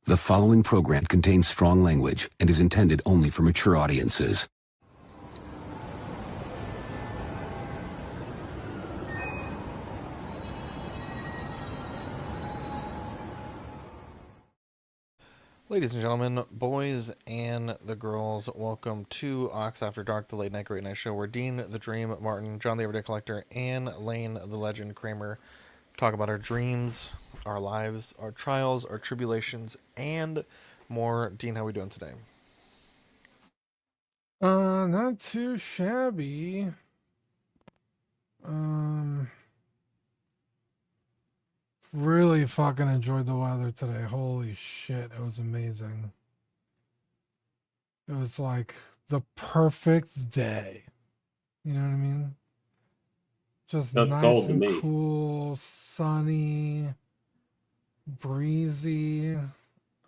The following program contains strong language and is intended only for mature audiences. Ladies and gentlemen, boys and the girls, welcome to Ox After Dark, the late night great night show where Dean the Dream Martin, John the Everyday Collector, and Lane the Legend Kramer talk about our dreams, our lives, our trials, our tribulations, and more. Dean, how are we doing today? Not too shabby. Really fucking enjoyed the weather today. Holy shit, it was amazing. It was like the perfect day. You know what I mean? Just That's nice cold to and me. cool, sunny, breezy. It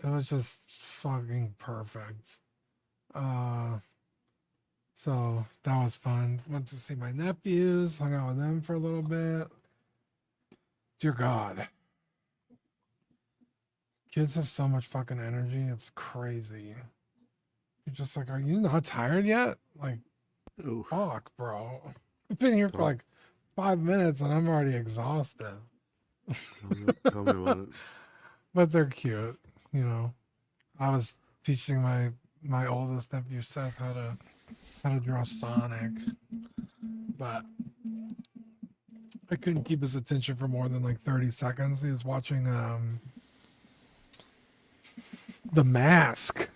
was just fucking perfect. So that was fun. Went to see my nephews, hung out with them for a little bit. Dear God. Kids have so much fucking energy. It's crazy. You're just like, are you not tired yet? Like, Oof. fuck, bro. I've been here for like 5 minutes and I'm already exhausted. Tell me about it. But they're cute, you know. I was teaching my oldest nephew Seth how to draw Sonic, but I couldn't keep his attention for more than like 30 seconds. He was watching The Mask.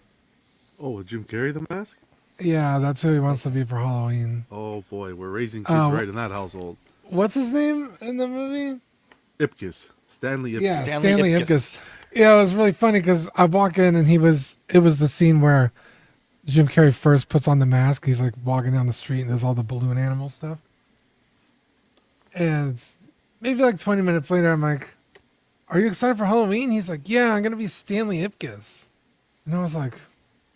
Oh, Jim Carrey, The Mask? Yeah, that's who he wants to be for Halloween. Oh boy, we're raising kids right in that household. What's his name in the movie? Ipkiss. Stanley Ipkiss. Yeah, Stanley Ipkiss. Yeah, it was really funny because I walk in and it was the scene where Jim Carrey first puts on the mask. He's like walking down the street and there's all the balloon animal stuff. And maybe like 20 minutes later, I'm like, are you excited for Halloween? He's like, yeah, I'm going to be Stanley Ipkiss. And I was like,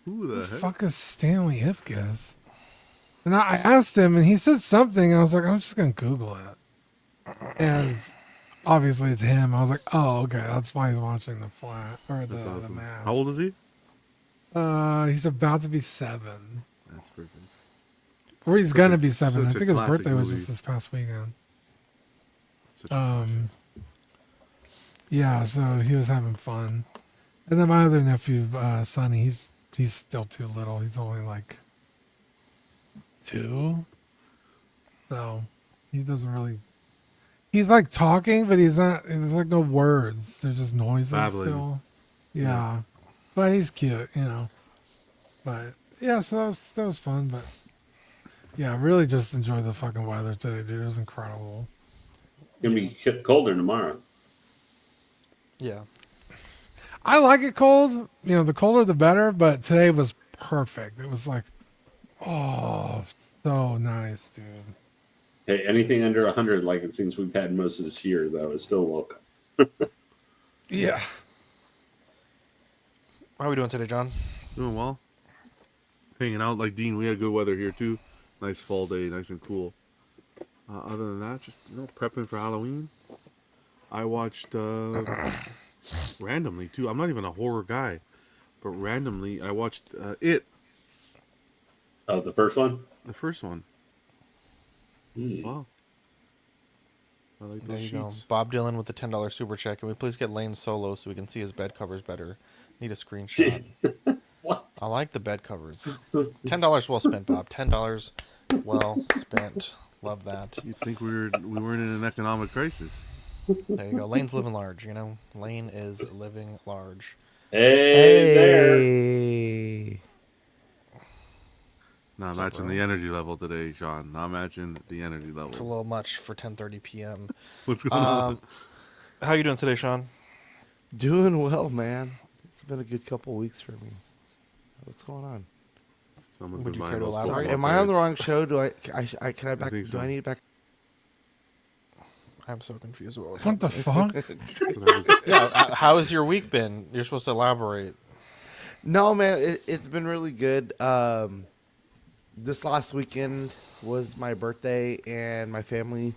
who the fuck is Stanley Ipkiss? And I asked him and he said something. I was like, I'm just going to Google it. And obviously it's him. I was like, oh, okay. That's why he's watching The Flat or the awesome. Mask. How old is he? He's about to be 7. That's perfect. Or he's going to be 7. I such a think his classic birthday was movie. just this past weekend. Such a classic. Yeah, so he was having fun. And then my other nephew, Sonny, he's still too little. He's only like 2. So he doesn't really. He's like talking, but he's not. There's like no words. There's just noises Babbling. still. Yeah, but he's cute, you know. But yeah, so that was fun. But yeah, I really just enjoyed the fucking weather today, dude. It was incredible. Gonna be colder tomorrow. Yeah. I like it cold. You know, the colder the better, but today was perfect. It was like, oh, so nice, dude. Hey, anything under 100, like it seems we've had most of this year, though, is still welcome. Yeah. How are we doing today, John? Doing well. Hanging out like Dean. We had good weather here too. Nice fall day, nice and cool. Other than that, just prepping for Halloween. I watched randomly too. I'm not even a horror guy, but randomly I watched It. Oh, the first one? The first one. Wow. I like There those you sheets. go. Bob Dylan with the $10 super check. Can we please get Lane solo so we can see his bed covers better? Need a screenshot. What? I like the bed covers. $10 well spent, Bob. $10 well spent. Love that. You'd think we weren't in an economic crisis. There you go. Lane's living large, you know? Lane is living large. Hey, there. Hey. Not What's up, matching bro? the energy level today, Sean. Not matching the energy level. It's a little much for 10:30 p.m. What's going on? How you doing today, Sean? Doing well, man. It's been a good couple weeks for me. What's going on? Someone's Would been you buying care to those elaborate? football Am I on the cards. wrong show? Can I back? think so. Do I need back? I'm so confused. What the fuck? Yeah, how has your week been? You're supposed to elaborate. No, man. It's been really good. This last weekend was my birthday, and my family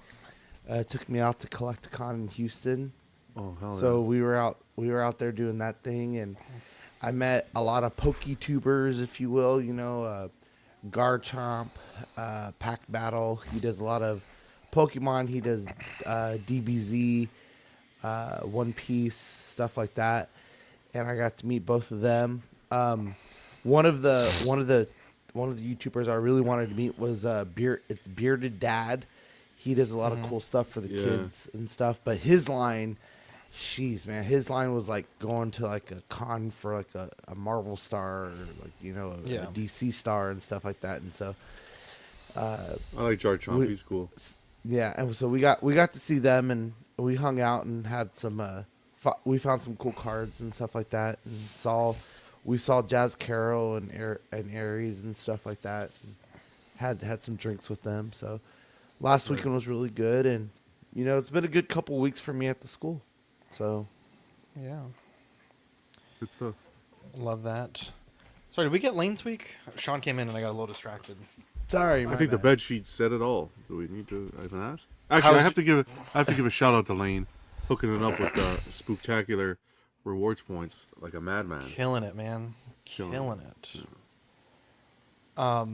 took me out to Collecticon in Houston. Oh hell So we were out we were out there doing that thing, and I met a lot of PokeTubers, if you will. Garchomp, Pack Battle. He does a lot of Pokemon. He does DBZ, One Piece, stuff like that. And I got to meet both of them. One of the YouTubers I really wanted to meet was it's Bearded Dad. He does a lot of cool stuff for the kids and stuff. But his line, jeez, man, his line was like going to like a con for like a Marvel star or like a DC star and stuff like that. And so I like Garchomp. He's cool. Yeah, and so we got to see them, and we hung out and had some. We found some cool cards and stuff like that, and we saw Jazz Carroll and Aries and stuff like that. And had some drinks with them. So last weekend was really good, and it's been a good couple weeks for me at the school. So Yeah. Good stuff. Love that. Sorry, did we get Lane's week? Sean came in and I got a little distracted. sorry, I my think the bad. bed sheet said it all. Do we need to even ask? Actually, I have to give a shout out to Lane, hooking it up with the Spooktacular rewards points like a madman. Killing it, man. Killing it. But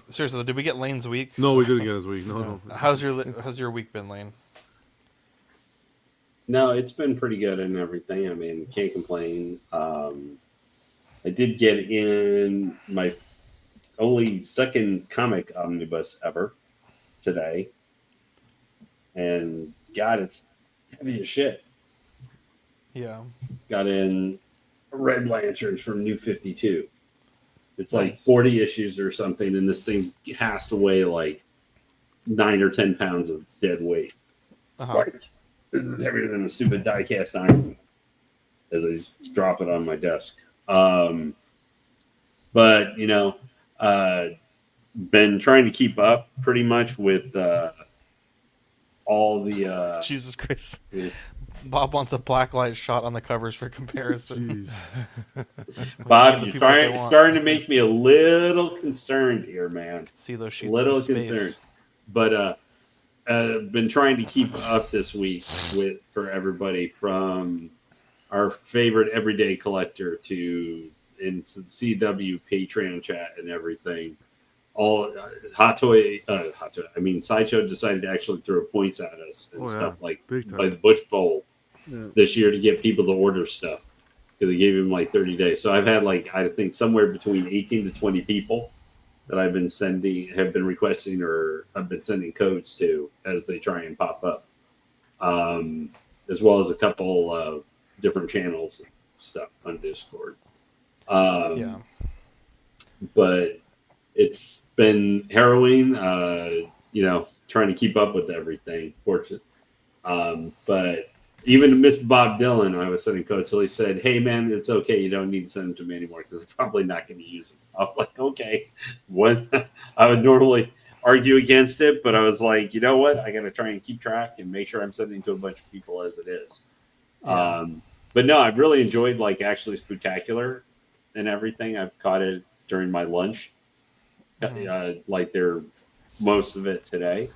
seriously, did we get Lane's week? No, we didn't get his week. No. How's your week been, Lane? No, it's been pretty good and everything. I mean, can't complain. I did get in my only second comic omnibus ever today. And God, it's heavy as shit. Yeah. Got in Red Lanterns from New 52. It's like Nice. 40 issues or something, and this thing has to weigh like 9 or 10 pounds of dead weight. Uh-huh. Like, this is heavier than a stupid die cast iron as I just drop it on my desk. But, been trying to keep up pretty much with all the. Jesus Christ. Yeah. Bob wants a blacklight shot on the covers for comparison. Jeez. Bob, the you're people what they want. starting to make me a little concerned here, man. See those sheets Little from space. concerned. But been trying to keep up this week for everybody, from our favorite everyday collector to in CW Patreon chat and everything. All Sideshow decided to actually throw points at us and stuff like Big time. by the Bush Bowl Yeah. this year to get people to order stuff, because they gave him like 30 days. So I've had I think somewhere between 18 to 20 people that have been requesting, or I've been sending codes to as they try and pop up, as well as a couple different channels and stuff on Discord. Yeah. But it's been harrowing, trying to keep up with everything, fortunately. But even to Miss Bob Dylan, I was sending codes. So he said, "Hey, man, it's okay. You don't need to send them to me anymore because I'm probably not going to use them." I was like, okay. I would normally argue against it, but I was like, you know what? I got to try and keep track and make sure I'm sending to a bunch of people as it is. Yeah. But no, I've really enjoyed actually Spooktacular and everything. I've caught it during my lunch. They're most of it today.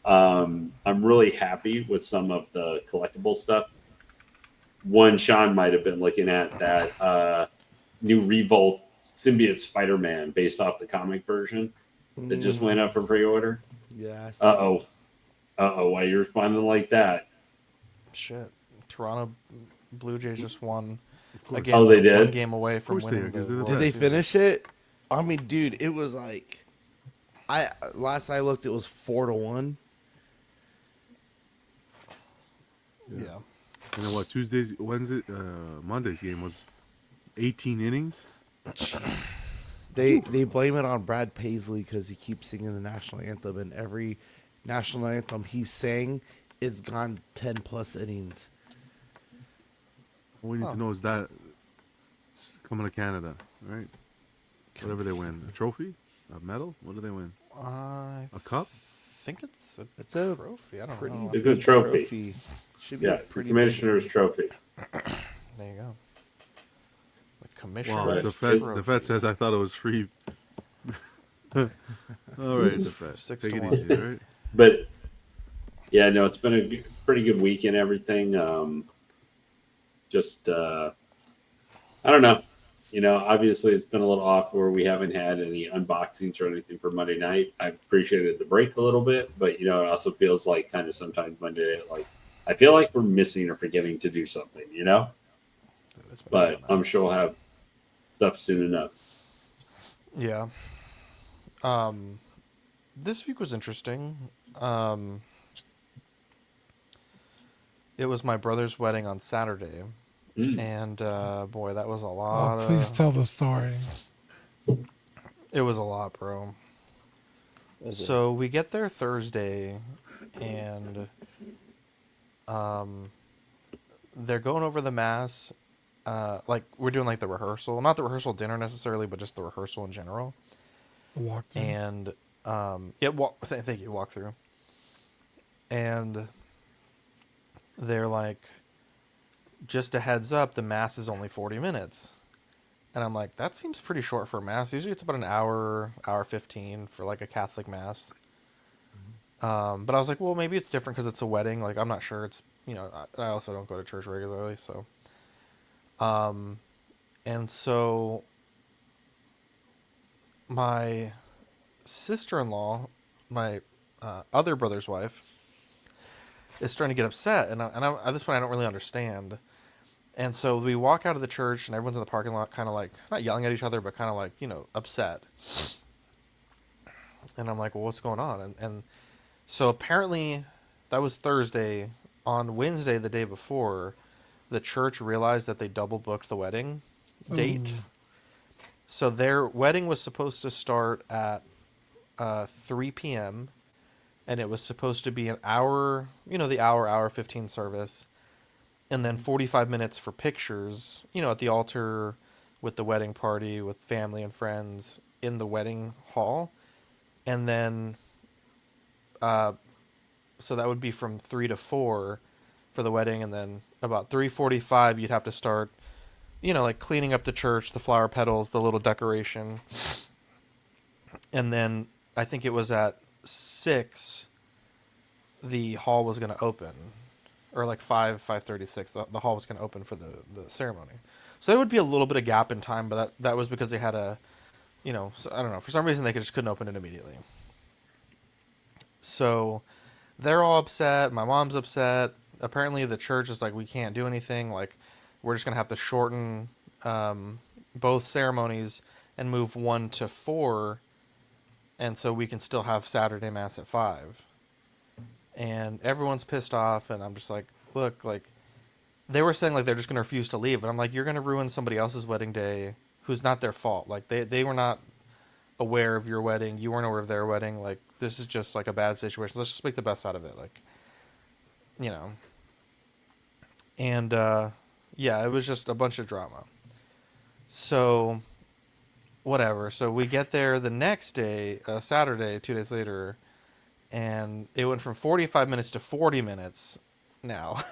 I'm really happy with some of the collectible stuff. One, Sean might have been looking at that new Revolt Symbiote Spider-Man based off the comic version that just went up for pre-order. Yeah. Uh-oh, why are you responding like that? Shit. Toronto Blue Jays just won course. again. Oh, they they're did? one game away from course they winning did, 'cause the they're the World Did they Series. finish it? I mean, dude, it was like, last I looked, it was 4-1. Yeah. You know what? Monday's game was 18 innings. Jeez. They blame it on Brad Paisley because he keeps singing the national anthem, and every national anthem he sang, it's gone 10 plus innings. All we need to know is that it's coming to Canada, right? Whatever they win, a trophy, a medal. What do they win? I A cup? think it's a It's a trophy. I don't pretty know. It's a big trophy. Should be Yeah, a pretty Commissioner's Trophy. There you go. The Wow, commissioner. the Fed says I thought it was free. All right, the Fed. 6 Take to it 1. easy, all right? But yeah, no, it's been pretty good week and everything. Just I don't know. Obviously it's been a little off where we haven't had any unboxings or anything for Monday night. I appreciated the break a little bit, but it also feels like kind of sometimes Monday, like I feel like we're missing or forgetting to do something, but I'm sure we'll have stuff soon enough. Yeah. This week was interesting. It was my brother's wedding on Saturday. And boy, that was a lot. Please tell the story. It was a lot, bro. So we get there Thursday, and they're going over the mass. Like we're doing like the rehearsal, not the rehearsal dinner necessarily, but just the rehearsal in general. The walkthrough. And thank you, walkthrough. And they're like, just a heads up, the mass is only 40 minutes. And I'm like, that seems pretty short for a mass. Usually it's about an hour 15 for like a Catholic mass. But I was like, well, maybe it's different because it's a wedding. Like, I'm not sure. It's, I also don't go to church regularly. So, and so my sister-in-law, my other brother's wife, is starting to get upset. And I'm, at this point, I don't really understand. And so we walk out of the church, and everyone's in the parking lot kind of like, not yelling at each other, but kind of like, upset. And I'm like, well, what's going on? And so apparently that was Thursday. On Wednesday, the day before, the church realized that they double booked the wedding date. So their wedding was supposed to start at 3 p.m. And it was supposed to be an hour, the hour 15 service. And then 45 minutes for pictures, at the altar with the wedding party, with family and friends in the wedding hall. And then, so that would be from 3 to 4 for the wedding. And then about 3:45, you'd have to start, like cleaning up the church, the flower petals, the little decoration. And then I think it was at 6, the hall was going to open. Or like 5:36, the hall was going to open for the ceremony. So there would be a little bit of gap in time, but that was because they had so I don't know. For some reason, they just couldn't open it immediately. So they're all upset. My mom's upset. Apparently, the church is like, we can't do anything. Like, we're just going to have to shorten both ceremonies and move 1 to 4. And so we can still have Saturday Mass at 5. And everyone's pissed off, and I'm just like, look, like, they were saying, like, they're just going to refuse to leave. And I'm like, you're going to ruin somebody else's wedding day who's not their fault. Like, they were not aware of your wedding. You weren't aware of their wedding. Like, this is just, like, a bad situation. Let's just make the best out of it. Like, And, yeah, it was just a bunch of drama. So, whatever. So we get there the next day, Saturday, 2 days later, and it went from 45 minutes to 40 minutes now.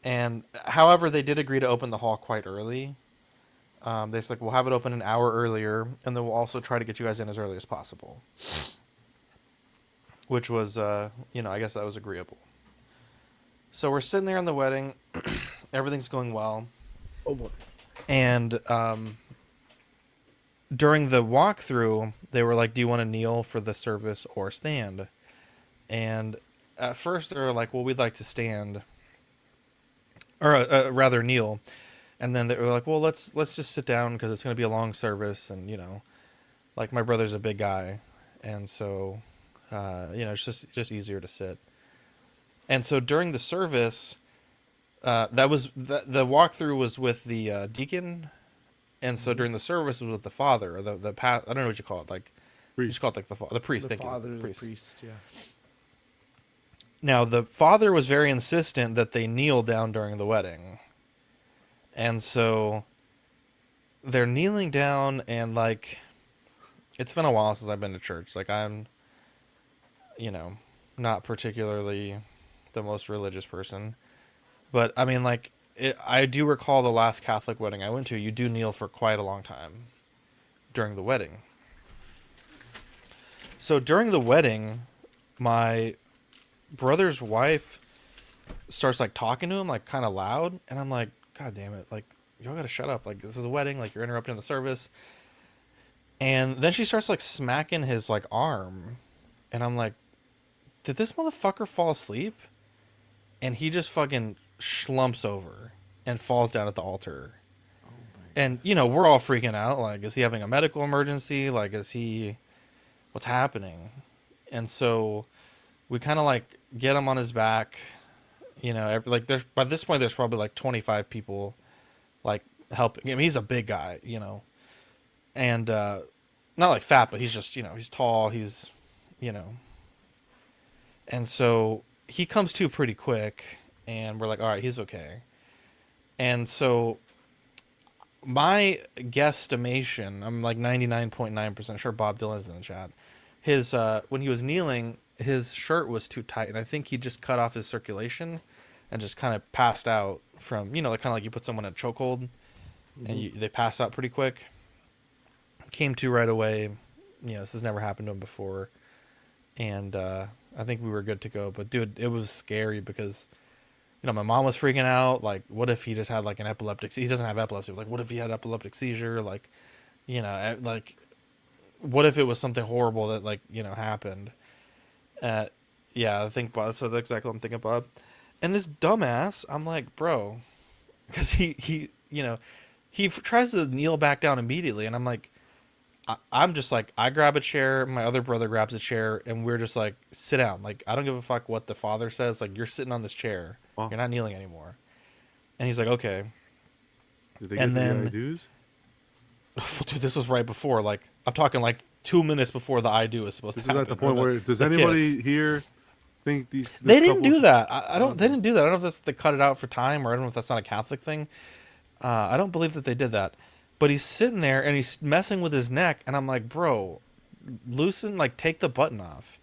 And however, they did agree to open the hall quite early. They said, like, we'll have it open an hour earlier, and then we'll also try to get you guys in as early as possible. Which was, I guess that was agreeable. So we're sitting there in the wedding. Everything's going well. Oh boy. And during the walkthrough, they were like, do you want to kneel for the service or stand? And at first they were like, well, we'd like to stand. Or rather kneel. And then they were like, well, let's just sit down because it's going to be a long service. And, like my brother's a big guy. And so, it's just easier to sit. And so during the service, that was the walkthrough was with the deacon. And so during the service was with the father or the I don't know what you call it. Like, you just call it like the priest. The father, the priest, yeah. Now, the father was very insistent that they kneel down during the wedding. And so they're kneeling down, and, like, it's been a while since I've been to church. Like, I'm, not particularly the most religious person. But, I mean, like, I do recall the last Catholic wedding I went to, you do kneel for quite a long time during the wedding. So during the wedding, my brother's wife starts like talking to him like kind of loud, and I'm like, God damn it, like y'all gotta shut up, like this is a wedding, like you're interrupting the service. And then she starts like smacking his like arm, and I'm like, did this motherfucker fall asleep? And he just fucking slumps over and falls down at the altar. And you know, we're all freaking out, like, is he having a medical emergency, like is he, what's happening? And so we kind of like get him on his back, you know, like there's, by this point there's probably like 25 people like helping. I mean, he's a big guy, you know, and not like fat, but he's just, you know, he's tall, he's, you know, and so he comes to pretty quick, and we're like, all right, he's okay. And so my guesstimation, I'm like 99.9% sure Bob Dylan's in the chat. His when he was kneeling, his shirt was too tight, and I think he just cut off his circulation and just kind of passed out from, you know, like kind of like you put someone in a chokehold and they pass out pretty quick. Came to right away. You know, this has never happened to him before, and I think we were good to go. But dude, it was scary because, you know, my mom was freaking out. Like, what if he just had like an epileptic? He doesn't have epilepsy. Like, what if he had epileptic seizure? Like, you know, like, what if it was something horrible that, like, you know, happened? Yeah, I think Bob. So that's exactly what I'm thinking, Bob. And this dumbass, I'm like, bro, because he you know, he tries to kneel back down immediately, and I'm like, I'm just like, I grab a chair, my other brother grabs a chair, and we're just like, sit down. Like, I don't give a fuck what the father says. Like, you're sitting on this chair. Wow. You're not kneeling anymore. And he's like, okay. Did they And get then- the I-do's? Dude, this was right before. Like, I'm talking like 2 minutes before the I do is supposed This to is happen. at the point or where does the anybody kiss. here think these? This They didn't couple do should- that. I don't. They didn't do that. I don't know if that's they cut it out for time, or I don't know if that's not a Catholic thing. I don't believe that they did that. But he's sitting there and he's messing with his neck, and I'm like, bro, loosen, like, take the button off.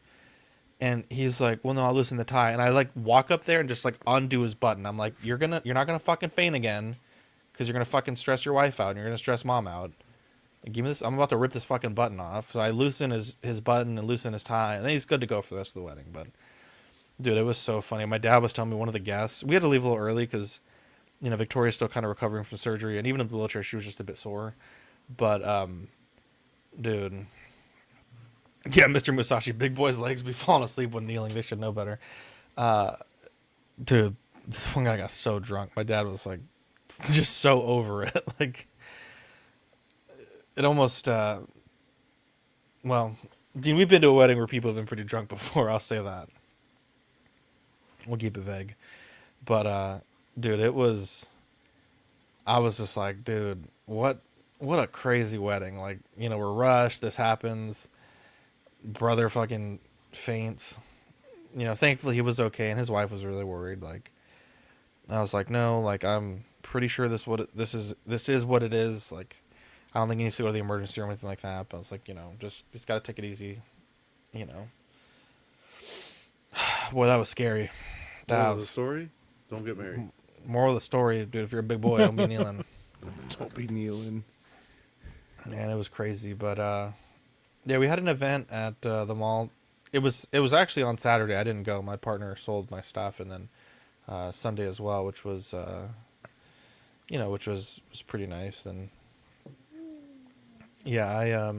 And he's like, well, no, I'll loosen the tie. And I like walk up there and just like undo his button. I'm like, you're not gonna fucking faint again, because you're gonna fucking stress your wife out and you're gonna stress mom out. Like, give me this. I'm about to rip this fucking button off. So I loosen his button and loosen his tie, and then he's good to go for the rest of the wedding. But dude, it was so funny. My dad was telling me one of the guests, we had to leave a little early because, you know, Victoria's still kind of recovering from surgery, and even in the wheelchair, she was just a bit sore. But dude, yeah, Mr. Musashi, big boy's legs be falling asleep when kneeling. They should know better. Dude, this one guy got so drunk. My dad was like, just so over it. Like, it almost, well, Dean, we've been to a wedding where people have been pretty drunk before. I'll say that. We'll keep it vague. But, dude, I was just like, dude, what a crazy wedding. Like, you know, we're rushed. This happens. Brother fucking faints. You know, thankfully he was okay, and his wife was really worried. Like, I was like, no, like, I'm pretty sure this is what it is. Like, I don't think he needs to go to the emergency or anything like that. But I was like, you know, just gotta take it easy. You know. Boy, that was scary. That Moral of the was story: don't get married. moral of the story, dude. If you're a big boy, don't be kneeling. Don't be kneeling. Man, it was crazy. But yeah, we had an event at the mall. It was actually on Saturday. I didn't go. My partner sold my stuff, and then Sunday as well, which was you know, which was pretty nice. And yeah,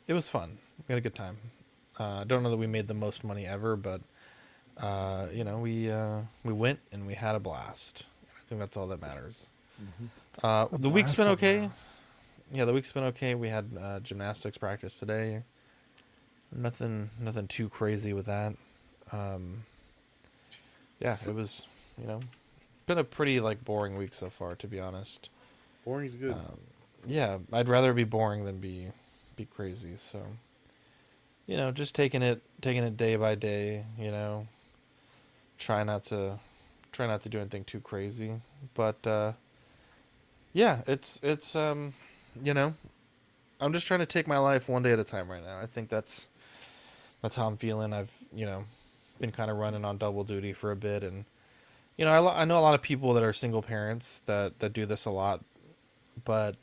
it was fun. We had a good time. I don't know that we made the most money ever, but you know, we went and we had a blast. I think that's all that matters. The week's been okay. Yeah, the week's been okay. We had gymnastics practice today. Nothing too crazy with that. Yeah, it was, you know, been a pretty like boring week so far, to be honest. Boring's good. Yeah, I'd rather be boring than be crazy. So, you know, just taking it day by day. You know, try not to do anything too crazy. But yeah, it's you know, I'm just trying to take my life one day at a time right now. I think that's how I'm feeling. I've, you know, been kind of running on double duty for a bit, and you know, I know a lot of people that are single parents that do this a lot, but,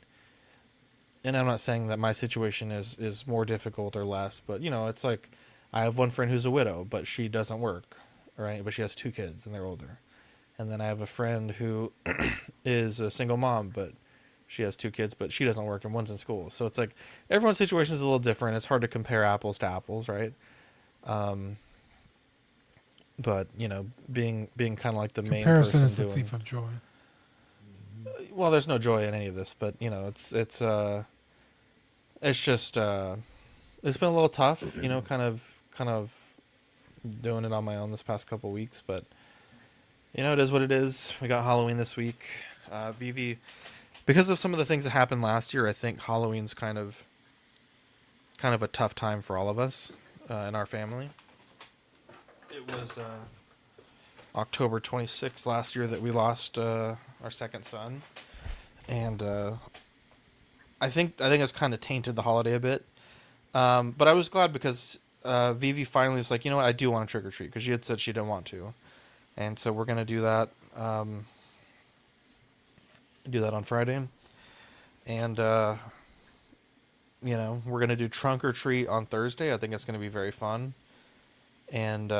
and I'm not saying that my situation is more difficult or less, but you know, it's like I have one friend who's a widow, but she doesn't work, right? But she has 2 kids and they're older. And then I have a friend who is a single mom, but she has 2 kids, but she doesn't work and one's in school. So it's like everyone's situation is a little different. It's hard to compare apples to apples, right? But you know, being kind of like the main Comparison person is the doing. thief of joy. Well, there's no joy in any of this, but you know, it's just it's been a little tough, you know, kind of doing it on my own this past couple weeks, but you know, it is what it is. We got Halloween this week. Vivi, because of some of the things that happened last year, I think Halloween's kind of a tough time for all of us in our family. It was October 26th last year that we lost our second son, and I think it's kind of tainted the holiday a bit. But I was glad because Vivi finally was like, you know what, I do want to trick or treat, because she had said she didn't want to, and so we're gonna do that. Do that on Friday, and you know, we're gonna do trunk or treat on Thursday. I think it's gonna be very fun, and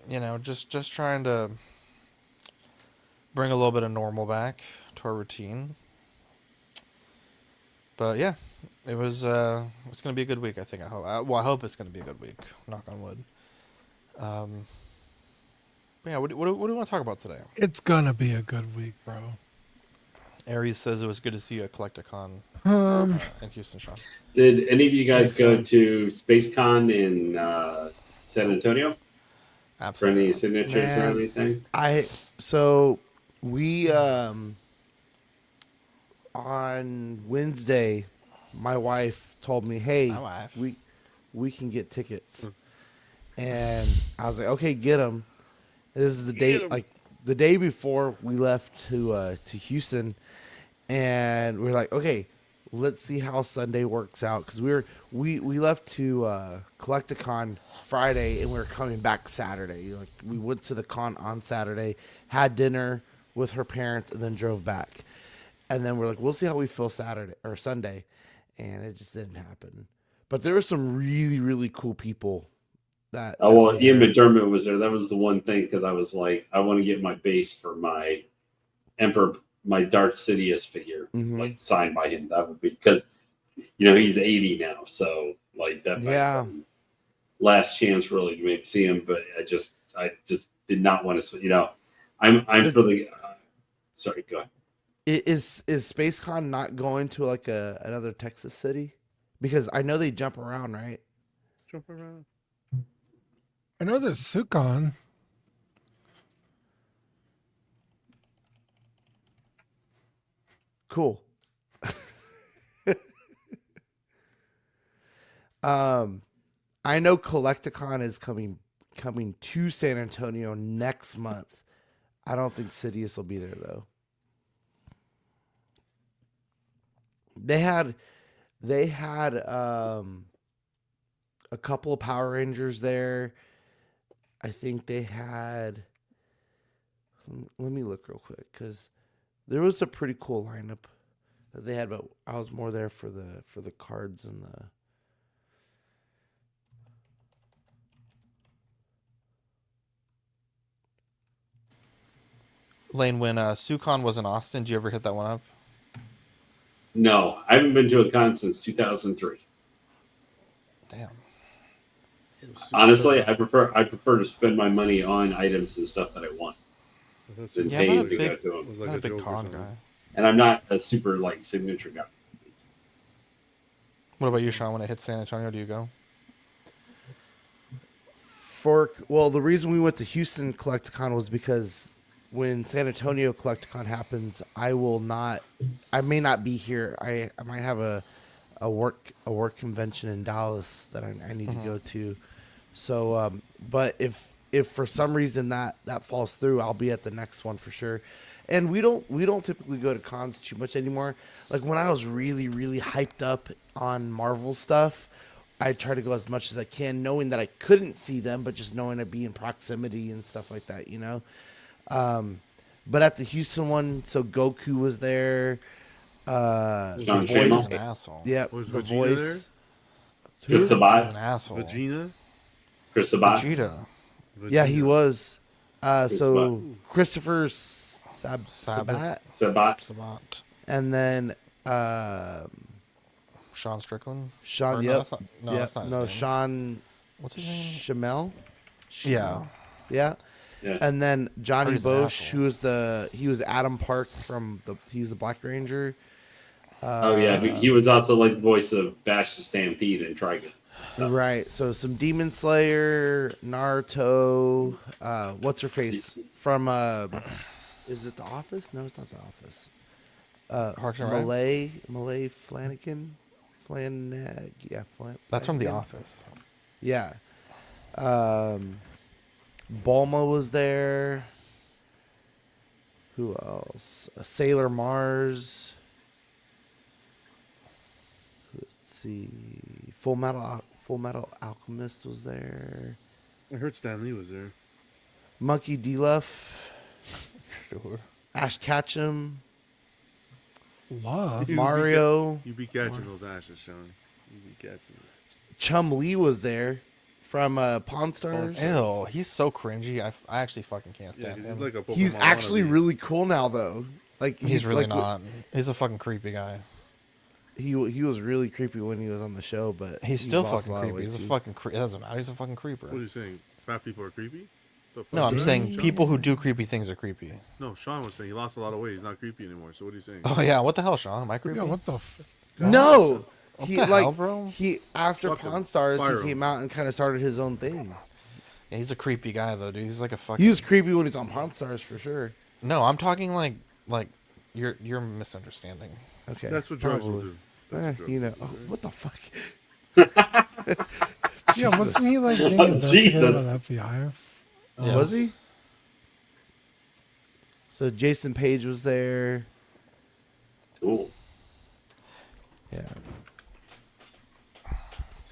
you know, just trying to bring a little bit of normal back to our routine. But yeah, it's gonna be a good week. I think. I hope it's gonna be a good week. Knock on wood. But yeah, what do we want to talk about today? It's gonna be a good week, bro. Aries says it was good to see you at Collecticon in Houston, Sean. Did any of you guys Thanks, go man. to SpaceCon in San Antonio for Absolutely. any signatures or Man. anything? We on Wednesday, my wife told me, "Hey, My wife. we can get tickets," and I was like, "Okay, get them." This is the day, like the day before we left to Houston, and we're like, "Okay, let's see how Sunday works out," because we left to Collecticon Friday and we were coming back Saturday. Like we went to the con on Saturday, had dinner with her parents, and then drove back. And then we're like, we'll see how we feel Saturday or Sunday, and it just didn't happen. But there were some really, really cool people. That Well, were Ian there. McDermott was there. That was the one thing, because I was like, I want to get my base for my Emperor, my Darth Sidious figure, Mhm. like signed by him. That would be, because you know he's 80 now, so like that. Yeah. Last chance really to maybe see him, but I just did not want to. You know, I'm for the. Sorry, go ahead. Is SpaceCon not going to like another Texas city? Because I know they jump around, right? Jump around. I know there's Sukon. Cool. I know Collecticon is coming to San Antonio next month. I don't think Sidious will be there though. They had a couple of Power Rangers there. I think they had. Let me look real quick because there was a pretty cool lineup that they had, but I was more there for the cards and the. Lane, when Sukon was in Austin, did you ever hit that one up? No, I haven't been to a con since 2003. Damn. Honestly, I prefer to spend my money on items and stuff that I want than Yeah, I'm paying not a to go big- to them. Was Not like a big joke or con something. guy. And I'm not a super like signature guy. What about you, Sean? When it hits San Antonio, do you go? The reason we went to Houston Collecticon was because when San Antonio Collecticon happens, I may not be here. I might have a work convention in Dallas that I need to go to. So, but if for some reason that falls through, I'll be at the next one for sure. And we don't typically go to cons too much anymore. Like when I was really, really hyped up on Marvel stuff, I try to go as much as I can, knowing that I couldn't see them, but just knowing I'd be in proximity and stuff like that, you know? But at the Houston one, so Goku was there. John The Stamos? He's voice, an asshole. yeah, Was the Vegeta voice. Chris He's an Sabat, asshole. Vegeta? Chris Sabat. Vegeta. Yeah, he Vegeta. was. So what? Christopher Sabat, Sabat. Sabat. and then Sean Strickland. Sean. Or no, Yep. that's not, no, Yep. that's not his No, name. Sean What's his name? Shamel. Yeah. Yeah. Yeah. And then Johnny He's an Bosch, asshole. who was he was Adam Park from he's the Black Ranger. Oh yeah, he was also like the voice of Bash the Stampede and Trigun. Right. So some Demon Slayer, Naruto, what's her face from is it The Office? No, it's not The Office. Parks and Rec? Malay Flanagan. That's from The Flanagan? Office. Yeah. Bulma was there. Who else? Sailor Mars. Let's see. Full Metal Alchemist was there. I heard Stan Lee was there. Monkey D. Luff. Sure. Ash Ketchum. Love. You Mario. You be catching those ashes, Sean. You be catching it. Chum Lee was there from Pawn Stars. Ew, he's so cringy. I actually fucking can't Yeah, stand 'cause him. he's like a Pokemon He's actually wannabe. really cool now, though. Like He's really like, not. He's a fucking creepy guy. He was really creepy when he was on the show, but He's still lost fucking a lot of creepy. weight, He's a too. fucking. It doesn't matter. He's a fucking creeper. What are you saying? Fat people are creepy? The fuck? No, I'm Dang. saying people who do creepy things are creepy. No, Sean was saying he lost a lot of weight. He's not creepy anymore. So what are you saying? Oh yeah, what the hell, Sean? Am I creepy? Yeah, what the f- No, he the like hell, bro? he after Fuck him. Pawn Stars Fire he him. came out and kind of started his own thing. Yeah, he's a creepy guy though, dude. He's like a fucking. He was creepy when he's on Pawn Stars for sure. No, I'm talking like you're misunderstanding. Okay, That's what drugs will probably. do. That's what drugs You know, will do. what the fuck? Yeah, wasn't he like being Oh, investigated Jesus. by the FBI? Yes. Was he? So Jason Page was there. Cool. Yeah,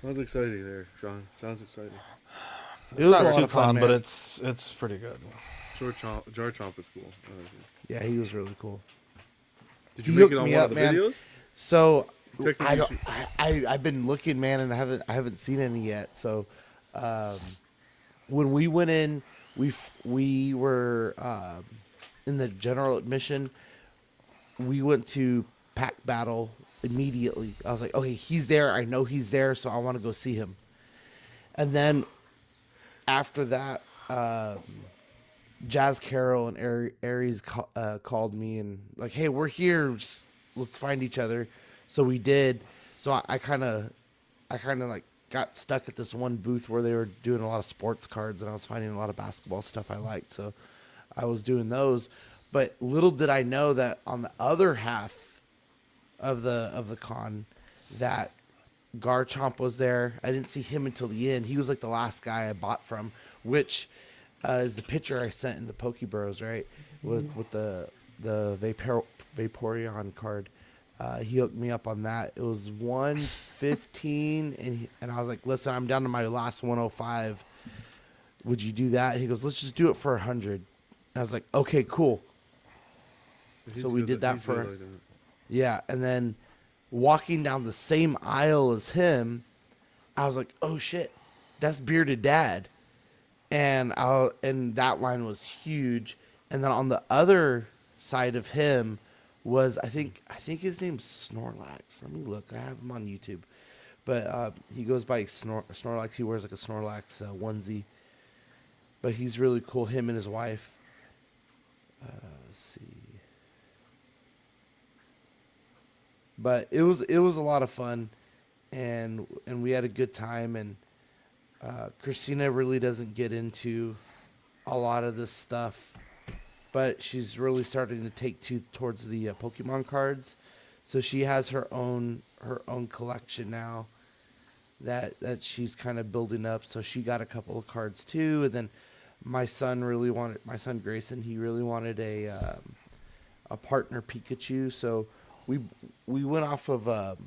Sounds exciting there, Sean. Sounds exciting. it It's was not a lot of fun, Sukon, but man. it's pretty good. Jar Chomp is cool. I like it. Yeah, he was really cool. Did you He make it hooked on me one up, of the man. videos? So Technically, I you don't. should- I've been looking, man, and I haven't seen any yet. So when we went in, we were in the general admission. We went to Pack Battle immediately. I was like, okay, he's there. I know he's there, so I want to go see him. And then after that, Jazz Carroll and Aries called me and like, hey, we're here. Just, let's find each other. So we did. So I kind of like got stuck at this one booth where they were doing a lot of sports cards, and I was finding a lot of basketball stuff I liked. So I was doing those. But little did I know that on the other half of the con, that Garchomp was there. I didn't see him until the end. He was like the last guy I bought from, which is the picture I sent in the Pokebros, right? With the Vaporeon card. He hooked me up on that. It was 115, and I was like, listen, I'm down to my last 105. Would you do that? And he goes, let's just do it for 100. And I was like, okay, cool. He's So we good- did that he's good for- like that. Yeah, and then walking down the same aisle as him, I was like, "Oh shit, that's Bearded Dad," and that line was huge. And then on the other side of him was I think his name's Snorlax. Let me look. I have him on YouTube, but he goes by Snorlax. He wears like a Snorlax onesie, but he's really cool. Him and his wife. Let's see. But it was a lot of fun, and we had a good time. And Christina really doesn't get into a lot of this stuff, but she's really starting to take towards the Pokemon cards. So she has her own collection now that she's kind of building up. So she got a couple of cards too, and then my son Grayson, he really wanted a partner Pikachu. So we went off of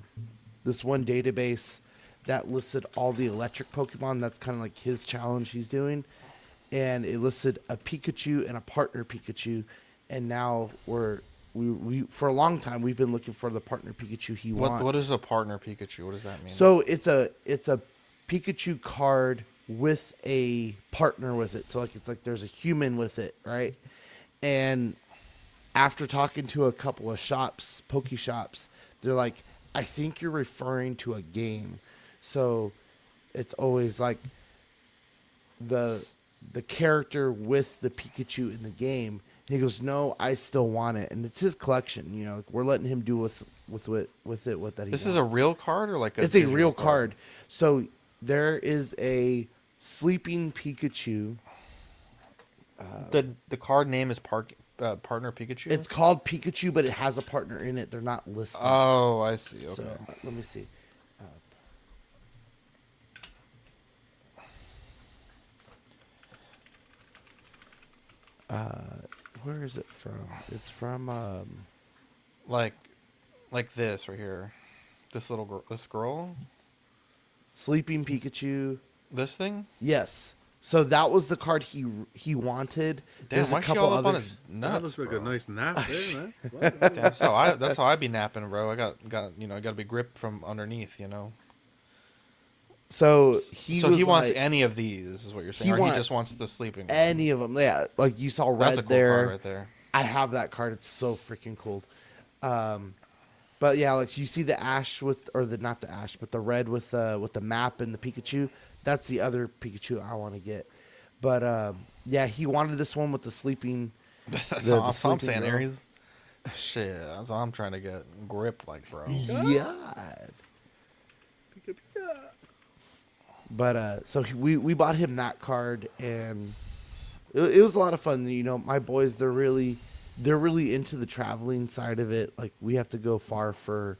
this one database that listed all the electric Pokemon. That's kind of like his challenge he's doing. And it listed a Pikachu and a partner Pikachu. And now we for a long time, we've been looking for the partner Pikachu wants. What is a partner Pikachu? What does that mean? So it's a Pikachu card with a partner with it. So like it's like there's a human with it, right? And after talking to a couple of shops, poke shops, they're like, I think you're referring to a game. So it's always like the character with the Pikachu in the game. And he goes, no, I still want it. And it's his collection, you know, we're letting him do with it what that he This wants. is a real card or like a It's a digital real card. So there is a sleeping Pikachu. The card name is Partner Pikachu. It's called Pikachu, but it has a partner in it. They're not listed. Oh, I see. Okay. So let me see. Where is it from? It's from like this right here. This little girl. This girl. Sleeping Pikachu. This thing. Yes. So that was the card he wanted. Damn, There's why a she couple all up on others. his That nuts, looks like bro. a nice nap there, man. What? Damn, that's how I be napping, bro. I got you know, I got to be gripped from underneath, you know. So He was wants like, any of these, is what you're saying. he Or he want just wants the sleeping one. any of them. Yeah, like you saw red That's a cool there. card right there. I have that card. It's so freaking cool. But yeah, like you see the ash with, or the not the ash, but the red with the map and the Pikachu. That's the other Pikachu I want to get. But yeah, he wanted this one with the sleeping. That's the all I'm sleeping saying, girl. Aries. Shit, that's all I'm trying to get gripped like, bro. Yeah. Pika, pika. But so we bought him that card, and it was a lot of fun. You know, my boys, they're really into the traveling side of it. Like we have to go far to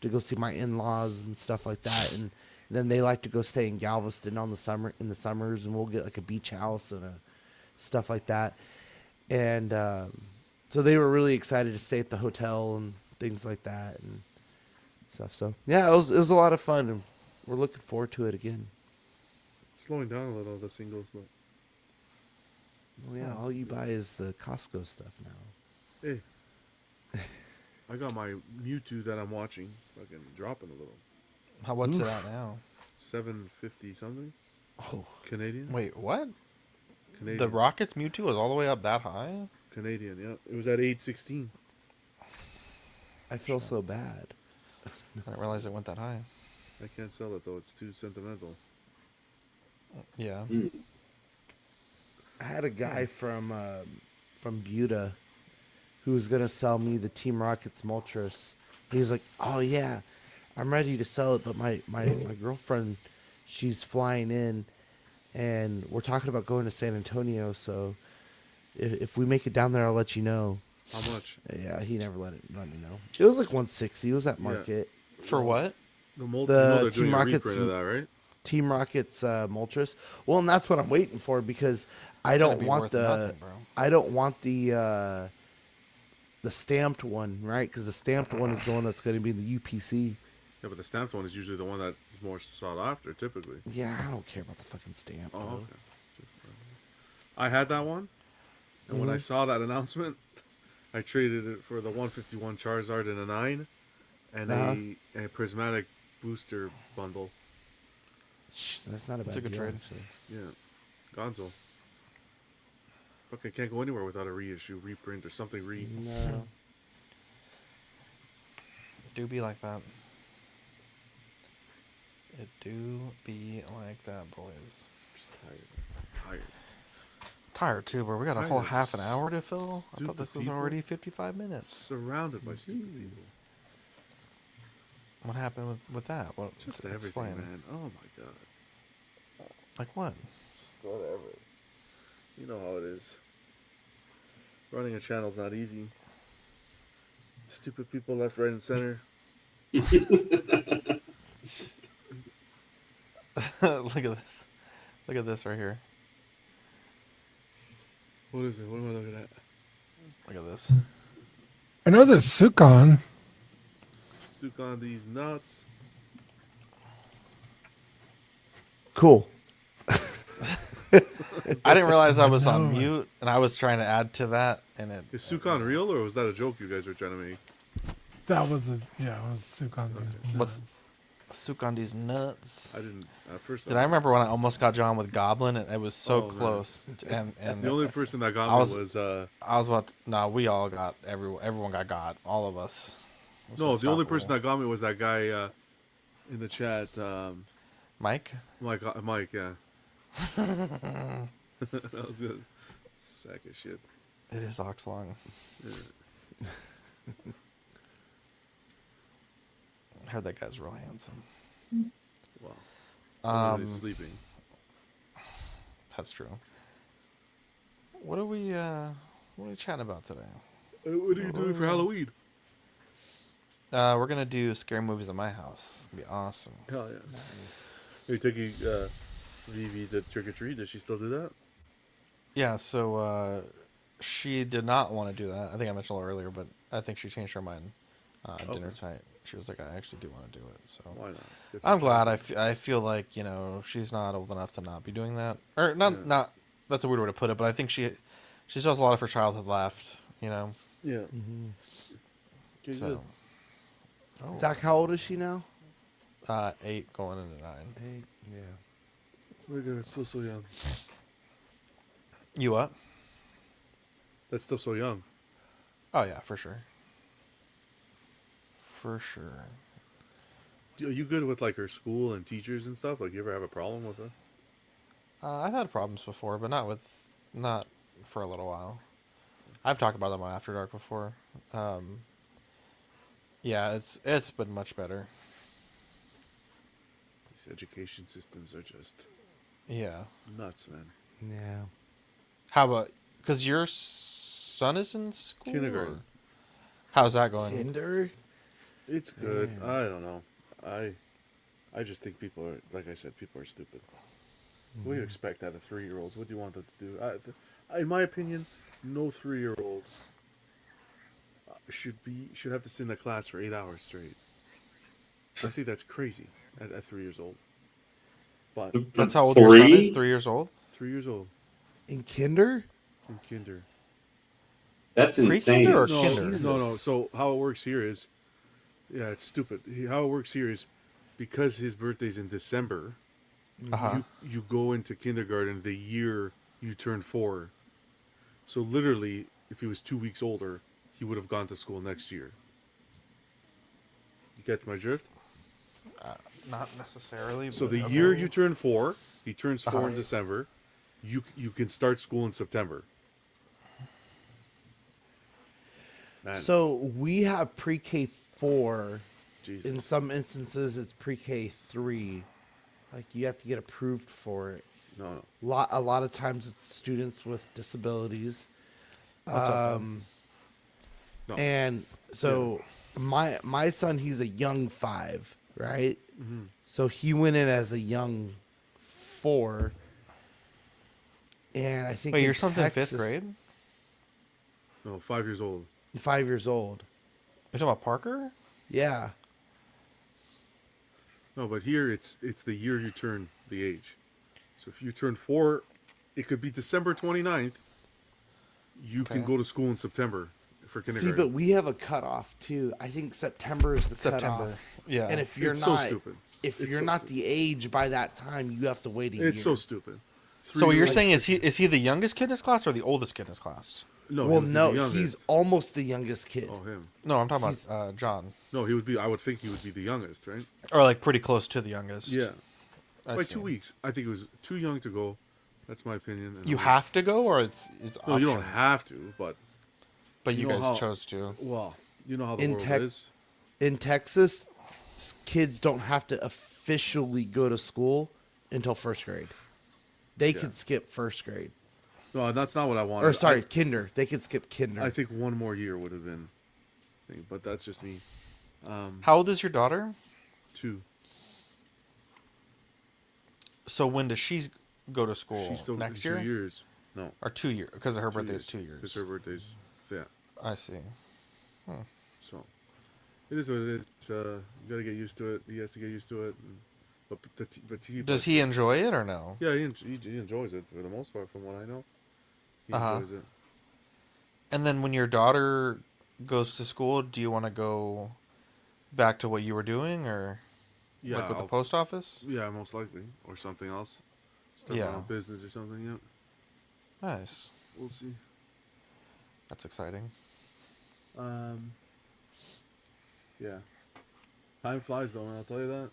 go see my in-laws and stuff like that, and then they like to go stay in Galveston in the summers, and we'll get like a beach house and stuff like that. And so they were really excited to stay at the hotel and things like that and stuff. So yeah, it was a lot of fun, and we're looking forward to it again. Slowing down a little, the singles, but Well, yeah, all you buy is the Costco stuff now. hey, I got my Mewtwo that I'm watching fucking dropping a little. What's it at now? 750 something Oh, Canadian. Wait, what? Canadian. The Rockets Mewtwo is all the way up that high? Canadian. Yeah, it was at 816. I feel so bad. I didn't realize it went that high. I can't sell it though; it's too sentimental. Yeah. I had a guy from Buda who was gonna sell me the Team Rockets Moltres. He was like, "Oh yeah, I'm ready to sell it, but my girlfriend, she's flying in, and we're talking about going to San Antonio. So if we make it down there, I'll let you know." How much? Yeah, he never let me know. It was like 160. It was at market. For what? The mold. The you know they're Team doing a Rockets reprint of that, right? Team Rockets Moltres. Well, and that's what I'm waiting for, because I Gonna don't be want worth the nothing, bro. I don't want the stamped one, right? Because the stamped one is the one that's going to be in the UPC. Yeah, but the stamped one is usually the one that is more sought after, typically. Yeah, I don't care about the fucking stamp. Oh, though. okay. Just, I had that one, and when I saw that announcement, I traded it for the 151 Charizard in a 9 and a prismatic booster bundle. Shh, that's not a bad a good deal, trade. actually. Yeah, Gonzo. Okay, can't go anywhere without a reissue, reprint, or something No. It do be like that. It do be like that, boys. Just tired. Tired too, bro. We got a Tired whole of half an hour to fill. I stupid thought this was people. already 55 minutes. Surrounded by stupid people. What happened with that? What? Just explain. everything, man. Oh my god. Like what? Just whatever. You know how it is. Running a channel's not easy. Stupid people left, right, and center. Look at this. Look at this right here. What is it? What am I looking at? Look at this. I know there's Sukon. Sook on these nuts. Cool. I didn't realize I was on mute, and I was trying to add to that, and it. Is Sukon real, or was that a joke you guys were trying to make? That was it was Sukon. These What's- nuts. Sukandi's nuts. I didn't at first. Did I remember when I almost got John with Goblin? And it was so Oh, man. close. And The only person that got I me was- was I was about to, no, we all got, everyone got, all of us. no. It's The only not person cool. that got me was that guy in the chat. Mike? Mike, yeah. That was good. Sack of shit. It is Oxlong. I heard that guy's real handsome. Wow. He's sleeping. That's true. What are we chatting about today? What are you doing for Halloween? We're gonna do scary movies at my house. It'll be awesome. Hell yeah. Are you taking Vivi to trick or treat? Does she still do that? Yeah, so she did not want to do that. I think I mentioned a little earlier, but I think she changed her mind dinner Okay. tonight. She was like, I actually do want to do it. So Why not? Get some I'm glad. chocolate. I feel like, you know, she's not old enough to not be doing that. Or not. That's a weird way to put it, but I think she still has a lot of her childhood left. You know. Yeah. Mm-hmm. Okay, So. good. Oh. Zach, how old is she now? 8 going into 9. 8. Yeah. Oh my god, it's still so young. You what? That's still so young. Oh yeah, for sure. For sure. Are you good with like her school and teachers and stuff? Like, you ever have a problem with her? I've had problems before, but not for a little while. I've talked about them on After Dark before. Yeah, it's been much better. These education systems are just Yeah. nuts, man. Yeah. How about, because your son is in school? Kindergarten. or- How's that going? Kinder? It's good. Man. I don't know. I just think people are, like I said, people are stupid. What do you expect out of 3-year-olds? What do you want them to do? In my opinion, no 3-year-old should have to sit in a class for 8 hours straight. I think that's crazy at 3 years old. But That's how old your son is? 3? 3 years old? 3 years old In Kinder? in kinder. That's insane. Pre-kinder or No, kinder? no. Jesus. So how it works here is, yeah, it's stupid. How it works here is, because his birthday's in December, Uh-huh. you go into kindergarten the year you turn 4. So literally, if he was 2 weeks older, he would have gone to school next year. You catch my drift? Not necessarily. So but the okay. year you turn 4, he turns 4 in Uh-huh. December. You can start school in September. Man, So we have pre-K 4. Jesus. In some instances, it's pre-K 3. Like, you have to get approved for it. No. A lot of times it's students with disabilities. up, No. And so my son, he's a young 5, right? Mm-hmm. So he went in as a young 4. And I think Wait, in your son's in Texas- 5th grade? No, 5 years old. 5 years old. You're talking about Parker? Yeah. No, but here it's the year you turn the age. So if you turn 4, it could be December 29th. You can Okay. go to school in September for See, kindergarten. but we have a cutoff too. I think September is the September. cutoff. Yeah. And if you're It's not, so stupid. if It's you're so not stupid. the age by that time, you have to wait a year. It's so stupid. So what you're 3-year-olds saying is he the youngest kid in his class or the oldest kid in his class? No, Well, he would be no, the youngest. he's almost the youngest kid. Oh, him. No, I'm talking about John. No, he would be. I would think he would be the youngest, right? Or like pretty close to the youngest. Yeah, I by see. 2 weeks. I think it was too young to go. That's my opinion. and You I was- have to go or it's No, you don't optional? have to, but But you you know guys how- chose to. well, you know how the In world tech- is. In Texas, kids don't have to officially go to school until first grade. They could skip first grade. No, that's not what I wanted. Or sorry, kinder. They could skip kinder. I think one more year would have been, thing, but that's just me. How old is your daughter? 2. So when does she go to school? She's still Next in year? 2 years. No, Or 2 years? Because her 2 birthday years. is 2 Because years. her birthday's, yeah. I see. So, it is what it is. You gotta get used to it. He has to get used to it. Does he enjoy it or no? Yeah, he enjoys it for the most part, from what I know. He Uh-huh. enjoys it. And then when your daughter goes to school, do you want to go back to what you were doing or? Yeah, like with the I'll- post office. yeah, most likely, or something else. Start my Yeah. own business or something. Yep. Nice. We'll see. That's exciting. Yeah. Time flies though, man. I'll tell you that.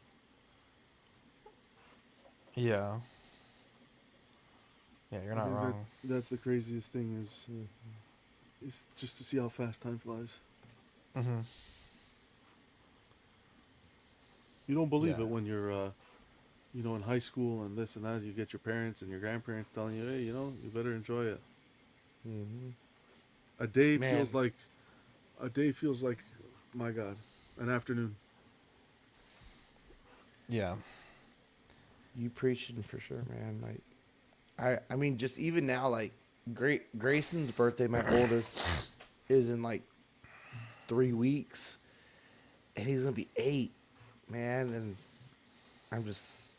Yeah. Yeah, you're I not think wrong. That's the craziest thing is just to see how fast time flies. Mm-hmm. You don't believe Yeah. it when you're, in high school and this and that. You get your parents and your grandparents telling you, hey, you better enjoy it. Mm-hmm. A day Man. feels like, my God, an afternoon. Yeah. You preaching for sure, man. Like, I mean, just even now, like, Grayson's birthday, my oldest, is in like 3 weeks, and he's gonna be 8, man. And I'm just,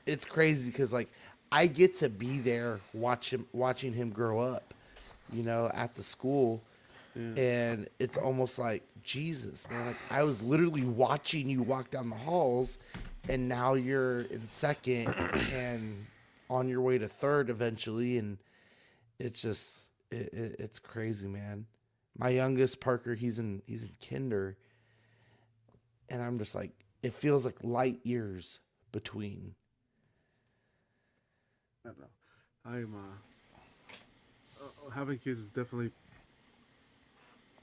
it's crazy because like I get to be there, watching him grow up, at the school. Yeah. And it's almost like, Jesus, man, like I was literally watching you walk down the halls, and now you're in second and on your way to third eventually. And it's just, it's crazy, man. My youngest, Parker, he's in kinder, and I'm just like, it feels like light years between. I don't know. I'm having kids is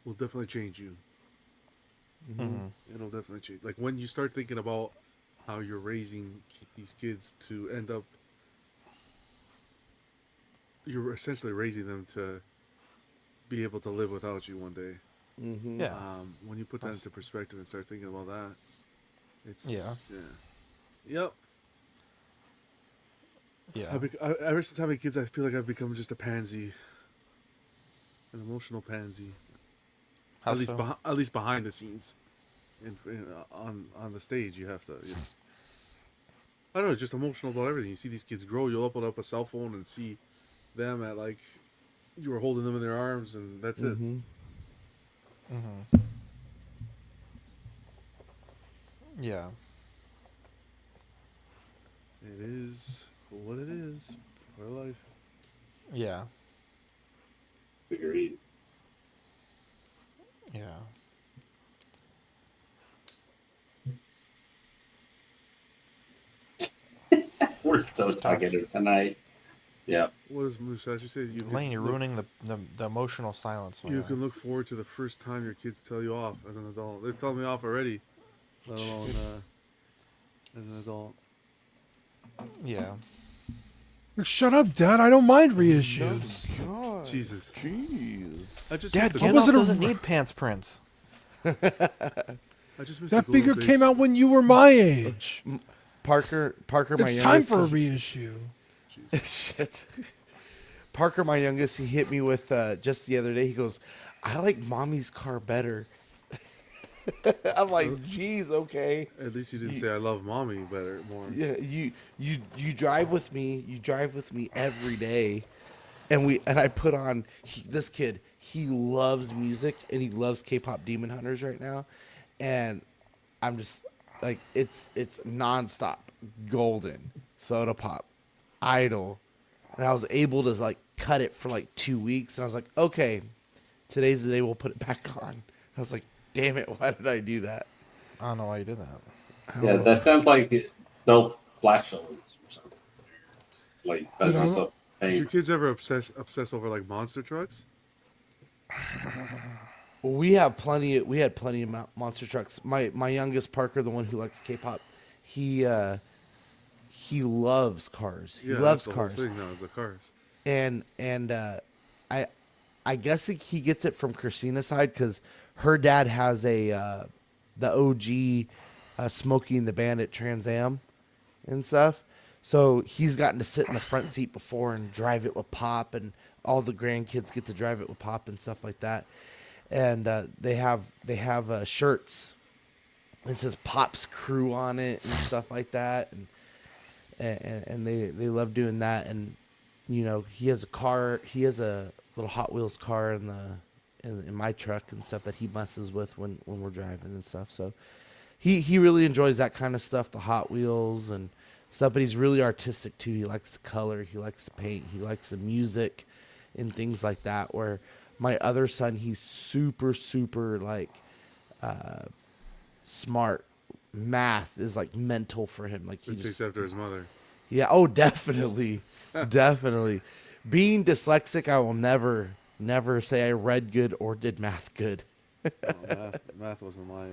will definitely change you. Mm-hmm. It'll definitely change. Like when you start thinking about how you're raising these kids to end up, you're essentially raising them to be able to live without you one day. Mm-hmm. Yeah. When you put that That's- into perspective and start thinking about that, it's Yeah. Yep. Yeah. Ever since having kids, I feel like I've become just a pansy, an emotional pansy. How at least so? at least behind the scenes, on the stage, you have to. I don't know, just emotional about everything. You see these kids grow. You'll open up a cell phone and see them at like you were holding them in their arms, and that's it. Mm-hmm. Mm-hmm. Yeah. It is what it is. Part of life. Yeah. Agreed. Yeah. We're so talkative tonight. Yeah. What does Musashi say? Lane, you're ruining the emotional silence. You can look forward to the first time your kids tell you off as an adult. They're telling me off already, let alone as an adult. Yeah. Shut up, Dad. I don't mind reissues. God. Jesus. Jeez. I just Dad, missed the Gandalf Gandalf wasn't a doesn't r- need pants prints. I just missed That the figure glue came base. out when you were my age. Parker, my It's time youngest. for a reissue. Shit. Parker, my youngest, he hit me with just the other day. He goes, "I like Mommy's car better." I'm like, "Geez, okay." At least you didn't say I love mommy better more. Yeah, you drive with me. You drive with me every day, and I put on this kid. He loves music and he loves K-pop Demon Hunters right now, and I'm just like it's nonstop. Golden, Soda Pop, Idol, and I was able to like cut it for like 2 weeks, and I was like, okay, today's the day we'll put it back on. I was like, damn it, why did I do that? I don't know why you did that. Yeah, that sounds like self flashlights or something. Like Dude, I'm- myself Did your paint. kids ever obsess over like monster trucks? We had plenty of monster trucks. My youngest Parker, the one who likes K-pop, he loves cars. He Yeah, loves that's the whole cars, thing now is the cars. and I guess he gets it from Christina's side because her dad has the OG Smokey and the Bandit Trans Am and stuff. So he's gotten to sit in the front seat before and drive it with Pop, and all the grandkids get to drive it with Pop and stuff like that. And they have shirts. It says Pop's Crew on it and stuff like that, and they love doing that. And he has a car. He has a little Hot Wheels car in my truck and stuff that he messes with when we're driving and stuff. So he really enjoys that kind of stuff, the Hot Wheels and stuff. But he's really artistic too. He likes to color. He likes to paint. He likes the music and things like that. Where my other son, he's super like smart. Math is like mental for him. Like He takes after his mother. yeah. Oh, definitely, definitely. Being dyslexic, I will never say I read good or did math good. Math wasn't my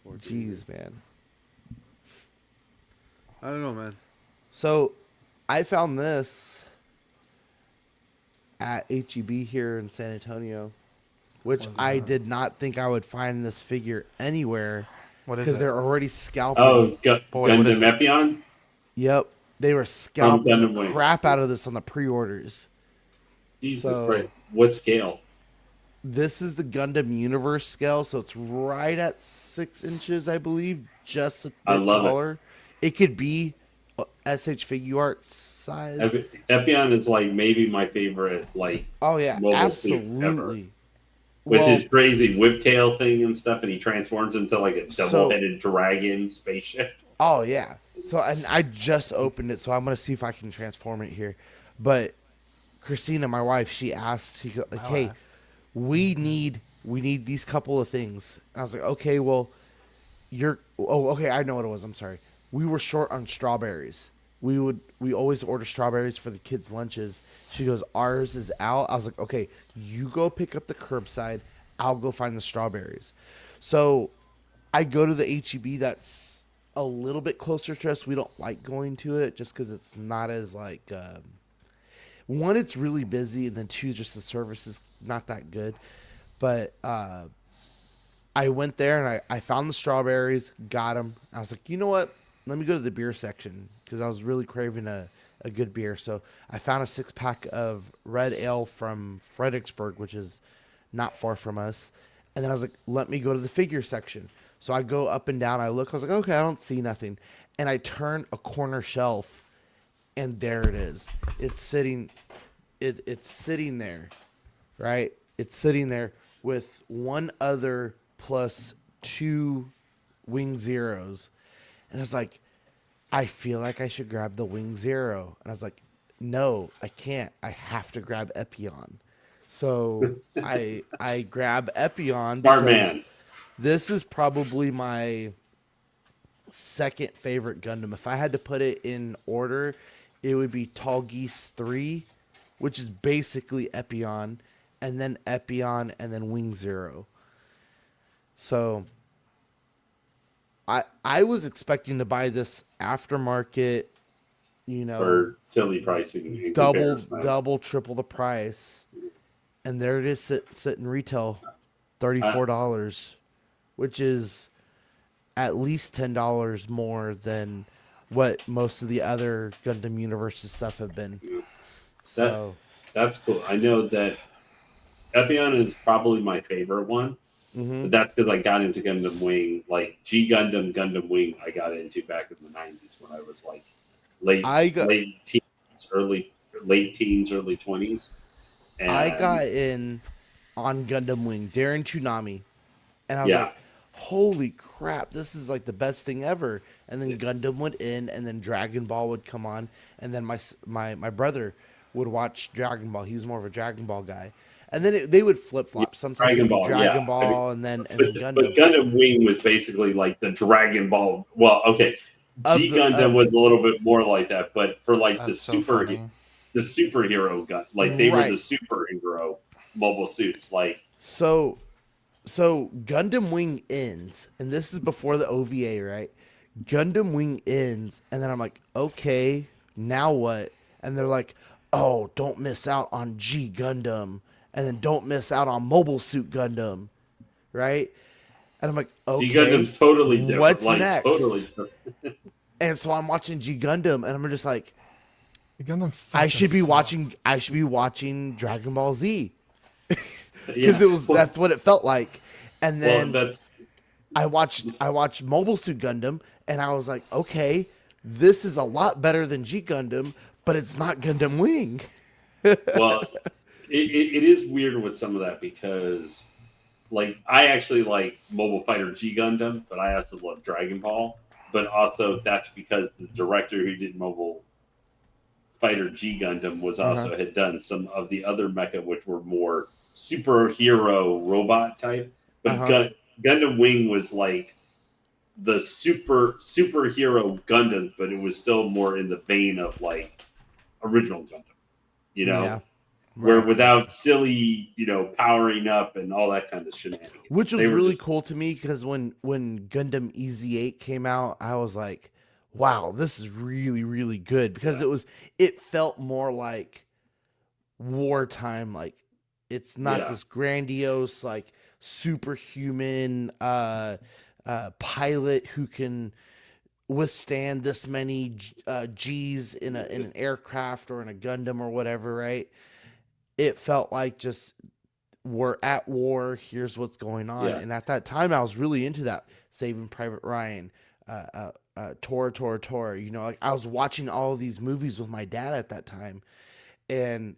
forte. Jeez, man. I don't know, man. So, I found this at HEB here in San Antonio, which I did not think I would find this figure anywhere What is because it? they're already scalping. Oh, Boy, what is Gundam it? Epion. Yep, they were scalping Gundam the Wing. crap out of this on the pre-orders. Jesus So- Christ! What scale? This is the Gundam Universe scale, so it's right at 6 inches, I believe, just a I bit love it. taller. It could be SH Figuarts size. Epion is like maybe my favorite, like Oh yeah, mobile suit absolutely. with Well, his crazy whiptail thing and stuff, and he transforms into like a So- double-headed dragon spaceship. oh yeah. So and I just opened it, so I'm gonna see if I can transform it here. But Christina, my wife, she asked, like, "Hey, wife. we need these couple of things." And I was like, "Okay, well, okay, I know what it was. I'm sorry. We were short on strawberries. We always order strawberries for the kids' lunches." She goes, "Ours is out." I was like, "Okay, you go pick up the curbside. I'll go find the strawberries." So I go to the HEB that's a little bit closer to us. We don't like going to it just because it's not as like one, it's really busy, and then two, just the service is not that good. But I went there and I found the strawberries, got them. I was like, you know what? Let me go to the beer section because I was really craving a good beer. So I found a 6-pack of red ale from Fredericksburg, which is not far from us. And then I was like, let me go to the figure section. So I go up and down. I look. I was like, okay, I don't see nothing. And I turn a corner shelf, and there it is. It's sitting. It's sitting there, right? It's sitting there with one other plus 2 Wing Zeros. And I was like, I feel like I should grab the Wing Zero. And I was like, no, I can't. I have to grab Epion. So I grab Epion Smart because man. this is probably my second favorite Gundam. If I had to put it in order, it would be Tall Geese 3, which is basically Epion, and then Epion, and then Wing Zero. So I was expecting to buy this aftermarket, you know, For silly pricing. in comparison. double, triple the price, and there it is sitting retail, $34, which is at least $10 more than what most of the other Gundam Universes stuff have been. So That's cool. I know that Epion is probably my favorite one. mhm. But that's because I got into Gundam Wing, like G Gundam, Gundam Wing. I got into back in the '90s when I was like late teens, early 20s. And I got in on Gundam Wing, Darren Toonami, and I was Yeah. like, holy crap, this is like the best thing ever. And then Gundam went in, and then Dragon Ball would come on, and then my brother would watch Dragon Ball. He was more of a Dragon Ball guy. And then they would flip flop. Sometimes Dragon it'd be Ball, Dragon yeah. Ball, and then But Gundam. Gundam Wing was basically like the Dragon Ball. Well, okay, Of G the- Gundam of- was a little bit more like that, but for like That's so funny. the superhero gun, like they Right. were the superhero mobile suits. Like So Gundam Wing ends, and this is before the OVA, right? Gundam Wing ends, and then I'm like, okay, now what? And they're like, oh, don't miss out on G Gundam, and then don't miss out on Mobile Suit Gundam, right? And I'm like, okay, G Gundam's totally different. what's like, next? Totally different. and so I'm watching G Gundam, and I'm just like, The Gundam I fucking should be sucks. watching Dragon Ball Z Yeah. because it was Well, that's what it felt like, and then. that's I watched Mobile Suit Gundam, and I was like, okay, this is a lot better than G Gundam, but it's not Gundam Wing. well, it is weird with some of that because like I actually like Mobile Fighter G Gundam, but I also love Dragon Ball. But also that's because the director who did Mobile Fighter G Gundam was also had done some of the other mecha, which were more superhero robot type. But Gundam Wing was like the superhero Gundam, but it was still more in the vein of like original Gundam, you know, Yeah. where Right. without silly, powering up and all that kind of shenanigans. Which was They were really just- cool to me because when Gundam EZ8 came out, I was like, wow, this is really, really good because it felt more like wartime. Like it's not Yeah. this grandiose, like superhuman pilot who can withstand this many G's in an aircraft or in a Gundam or whatever, right? It felt like just we're at war. Here's what's going on. Yeah. And at that time, I was really into that. Saving Private Ryan, Tor. You know, like I was watching all of these movies with my dad at that time, and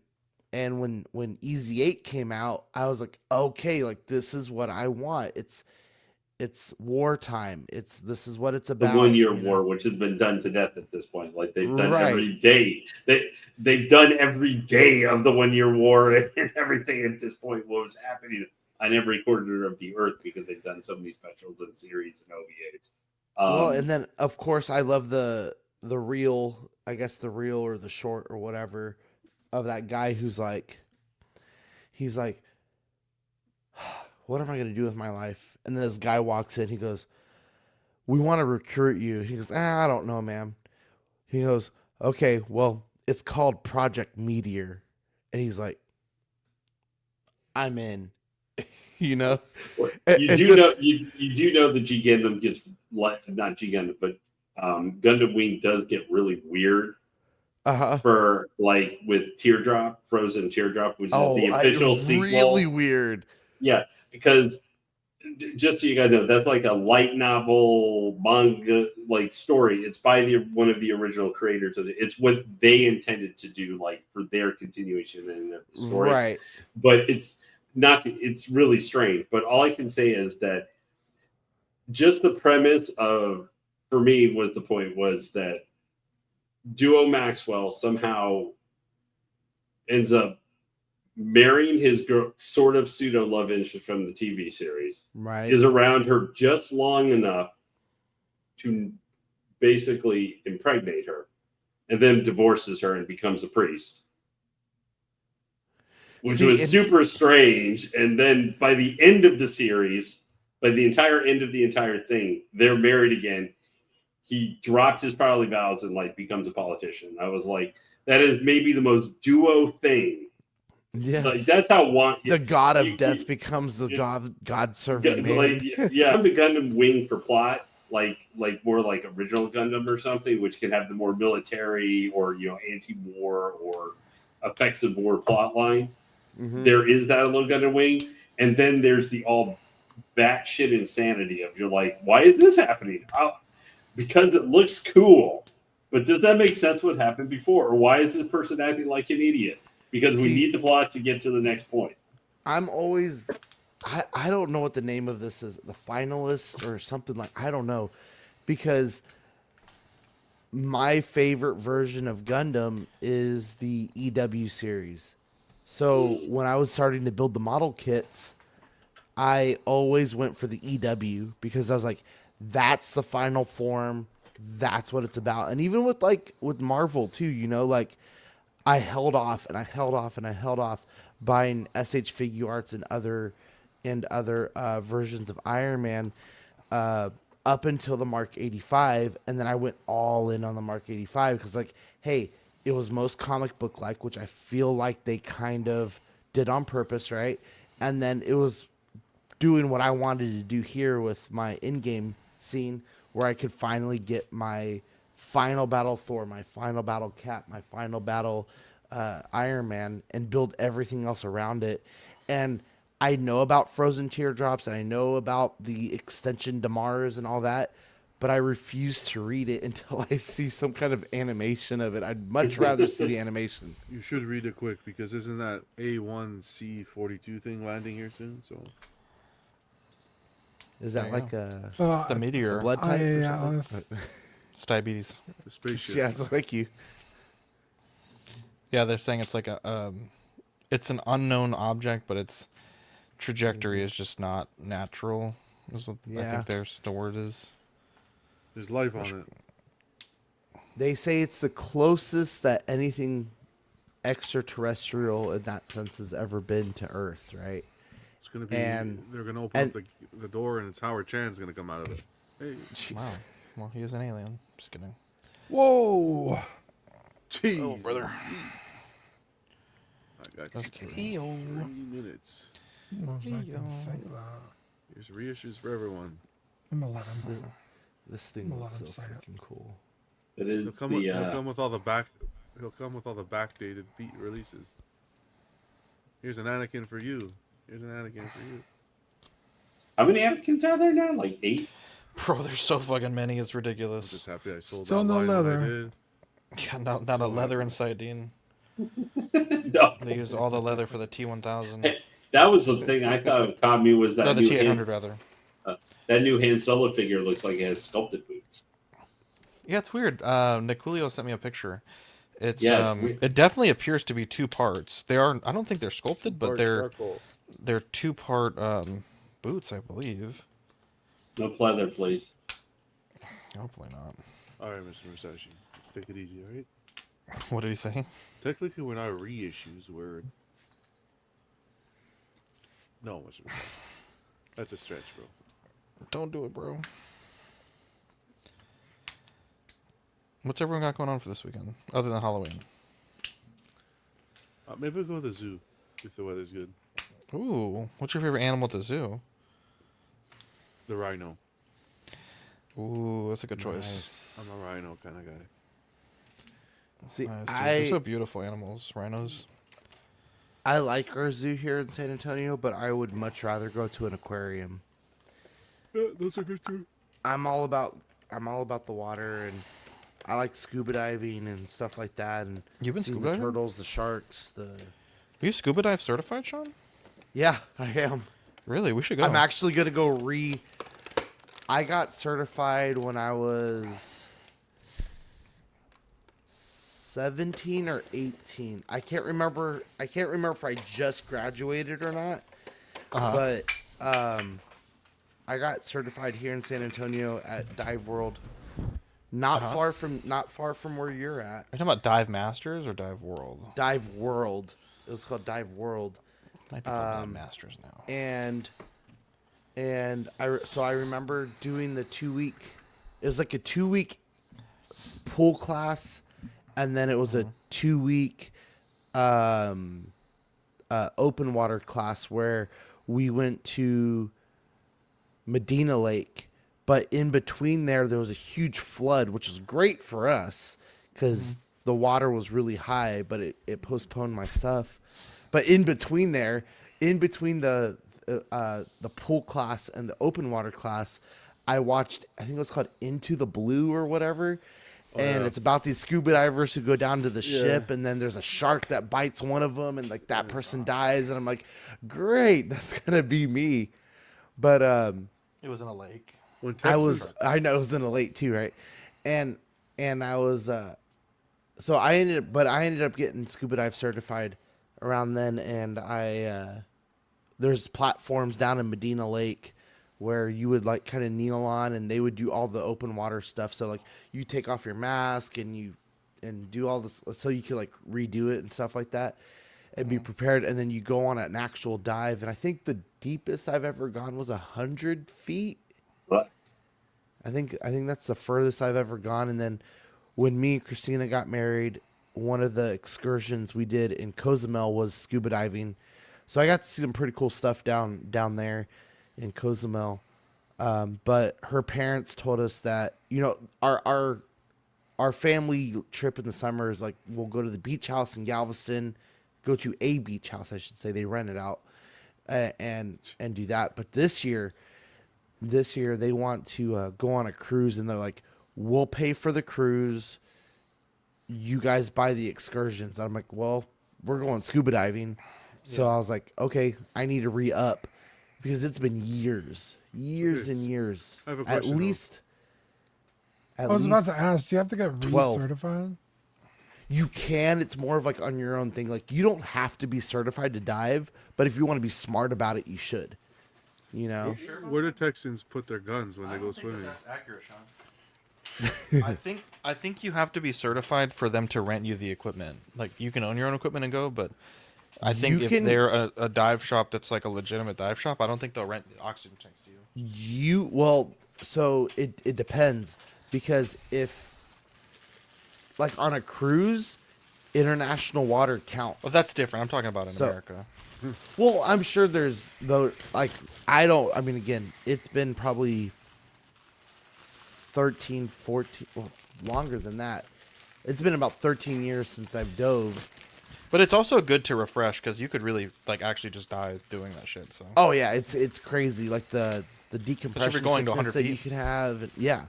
when EZ8 came out, I was like, okay, like this is what I want. It's wartime. This is what it's the about. 1 year you know? war, which has been done to death at this point. Like they've done Right. every day. They've done every day of the 1 year war and everything at this point. What was happening on every corner of the earth because they've done so many specials and series and OVAs. Well, and then of course I love the reel, I guess the reel or the short or whatever of that guy he's like, what am I gonna do with my life? And then this guy walks in, he goes, we want to recruit you. He goes, I don't know, man. He goes, okay, well, it's called Project Meteor. And he's like, I'm in. You know? you do know the G Gundam gets not G Gundam, but Gundam Wing does get really weird for like with Teardrop, Frozen Teardrop, which is the official sequel. Really weird. Yeah, because just so you guys know, that's like a light novel manga like story. It's by one of the original creators of it. It's what they intended to do, like for their continuation in the story. Right. But it's not. It's really strange. But all I can say is that just the premise of, for me, was the point was that Duo Maxwell somehow ends up marrying his girl, sort of pseudo love interest from the TV series, Right. is around her just long enough to basically impregnate her, and then divorces her and becomes a priest, which was super strange. And then by the end of the series, by the entire end of the entire thing, they're married again. He dropped his probably vows and like becomes a politician. I was like, that is maybe the most duo thing. Yes. Like that's how the god of death becomes the god serving man. Like, yeah, I'm the Gundam Wing for plot, like more like original Gundam or something, which can have the more military or anti-war or effects of war plot line. Mm-hmm. There is that a little Gundam Wing, and then there's the all batshit insanity of you're like, why is this happening? Because it looks cool, but does that make sense? What happened before, or why is this person acting like an idiot? Because we need the plot to get to the next point. I'm always, I don't know what the name of this is, the finalist or something like, I don't know, because my favorite version of Gundam is the EW series. So when I was starting to build the model kits, I always went for the EW because I was like, that's the final form. That's what it's about. And even with Marvel too, like, I held off buying SH Figuarts and other versions of Iron Man up until the Mark 85, and then I went all in on the Mark 85 because, like, hey, it was most comic book like, which I feel like they kind of did on purpose, right? And then it was doing what I wanted to do here with my in-game scene, where I could finally get my final battle Thor, my final battle Cap, my final battle Iron Man, and build everything else around it. And I know about Frozen Teardrops, and I know about the extension Damars and all that, but I refuse to read it until I see some kind of animation of it. I'd much rather see the animation. You should read it quick, because isn't that A1C42 thing landing here soon? So Is that There you like a, The meteor. blood type or yeah, something? It's diabetes. The spaceship. Yeah, it's like you. Yeah, they're saying it's like it's an unknown object, but its trajectory is just not natural. Is what I Yeah. think the word is. There's life on it. They say it's the closest that anything extraterrestrial in that sense has ever been to Earth, right? It's gonna be. And- They're gonna open and- up the door, and it's Howard Chan's gonna come out of it. Hey, Wow. Well, he is an alien. Just kidding. Whoa! gee, Oh, brother. I got That's you. cute. 3 minutes. I was not Hey, gonna yo. say that. Here's reissues for everyone. I'm gonna let him. This thing Well, looks so I'm sorry. freaking cool. It He'll is come, with, the he'll come with all the back. He'll come with all the backdated beat releases. Here's an Anakin for you. Here's an Anakin for you. how many Anakin's are there now? Like 8? Bro, there's so fucking many. It's I'm ridiculous. just happy I sold Still that no line when I leather. did. Yeah, not a leather in sight, Dean. No, They use all the leather for the T1000. that was the thing I thought caught me was that No, the new T800 rather. that new Han Solo figure looks like it has sculpted boots. Yeah, it's weird. Niculio sent me a picture. It's Yeah, it's weird. it definitely appears to be two parts. They are I don't think they're sculpted, but they're two-part boots, I believe. No pleather, please. Hopefully not. All right, Mr. Musashi. Let's take it easy, all right? What did he say? Technically, we're not reissues. We're no, Mr. Musashi. That's a stretch, bro. Don't do it, bro. What's everyone got going on for this weekend, other than Halloween? Maybe we'll go to the zoo if the weather's good. Ooh, what's your favorite animal at the zoo? The rhino. Ooh, that's a good choice. Nice. I'm a rhino kind of guy. See, Nice, dude. They're so I beautiful animals, rhinos. I like our zoo here in San Antonio, but I would much rather go to an aquarium. Yeah, those are good too. I'm all about the water, and I like scuba diving and stuff like that. And You've been seeing scuba the diving? turtles, the sharks, the Are you scuba dive certified, Sean? yeah, I am. Really? We should go. I'm actually gonna go I got certified when I was 17 or 18. I can't remember if I just graduated or not. But I got certified here in San Antonio at Dive World. Not far from where you're at. Are you talking about Dive Masters or Dive World? Dive World. It was called Dive World. Might be called Dive Masters now. And I remember doing the 2-week. It was like a 2-week pool class, and then it was a 2-week open water class where we went to Medina Lake. But in between there was a huge flood, which was great for us because the water was really high, but it postponed my stuff. But in between the pool class and the open water class, I watched, I think it was called Into the Blue or whatever. And it's about these scuba divers who go down to the ship, and then there's a shark that bites one of them, and like that person dies. And I'm like, great, that's gonna be me. But It was in a lake. When Texas, I know it was in a lake too, right? And I was so I ended up getting scuba dive certified around then, and there's platforms down in Medina Lake where you would like kind of kneel on, and they would do all the open water stuff. So like you take off your mask and do all this so you could like redo it and stuff like that and be prepared. And then you go on an actual dive. And I think the deepest I've ever gone was 100 feet. What? I think that's the furthest I've ever gone. And then when me and Christina got married, one of the excursions we did in Cozumel was scuba diving. So I got to see some pretty cool stuff down there in Cozumel. But her parents told us that, you know, our family trip in the summer is like, we'll go to the beach house in Galveston, go to a beach house, I should say. They rent it out and do that. But this year they want to go on a cruise, and they're like, we'll pay for the cruise. You guys buy the excursions. I'm like, well, we're going scuba diving. So I was like, okay, I need to re-up. because it's been years and years. I have a At question, though. least. I was about to least ask, do you have to get 12. recertified? You can. It's more of like on your own thing. Like you don't have to be certified to dive, but if you want to be smart about it, you should. You know. Where do Texans put their guns when they go swimming? That's accurate, Sean. I think you have to be certified for them to rent you the equipment. Like you can own your own equipment and go, but I think You if can- they're a dive shop that's like a legitimate dive shop, I don't think they'll rent oxygen tanks to you. So it depends, because if like on a cruise, international water counts. Well, that's different. I'm talking about in So- America. Well, I'm sure there's though. Like I mean, again, it's been probably 13, 14, well, longer than that. It's been about 13 years since I've dove. But it's also good to refresh because you could really like actually just die doing that shit. So Oh yeah, it's crazy. Like the decompression going to sickness 100 that you feet. can have. Yeah.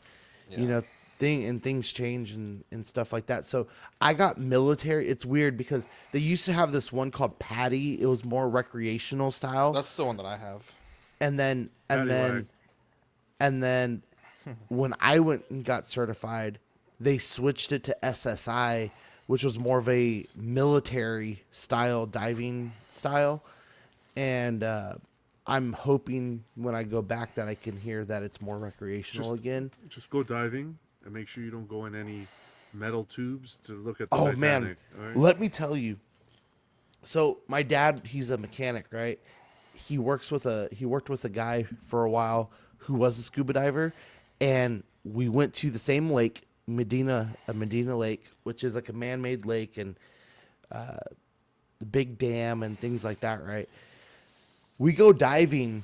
Yeah. You know, things change and stuff like that. So I got military. It's weird because they used to have this one called Patty. It was more recreational style. that's the one that I have. and then Paddywhack. and then when I went and got certified, they switched it to SSI, which was more of a military style diving style. And I'm hoping when I go back that I can hear that it's more recreational again. Just go diving and make sure you don't go in any metal tubes to look at the Oh Titanic. man, all right? let me tell you. So my dad, he's a mechanic, right? He worked with a guy for a while who was a scuba diver, and we went to the same lake, Medina Lake, which is like a man-made lake, and the big dam and things like that, right? We go diving,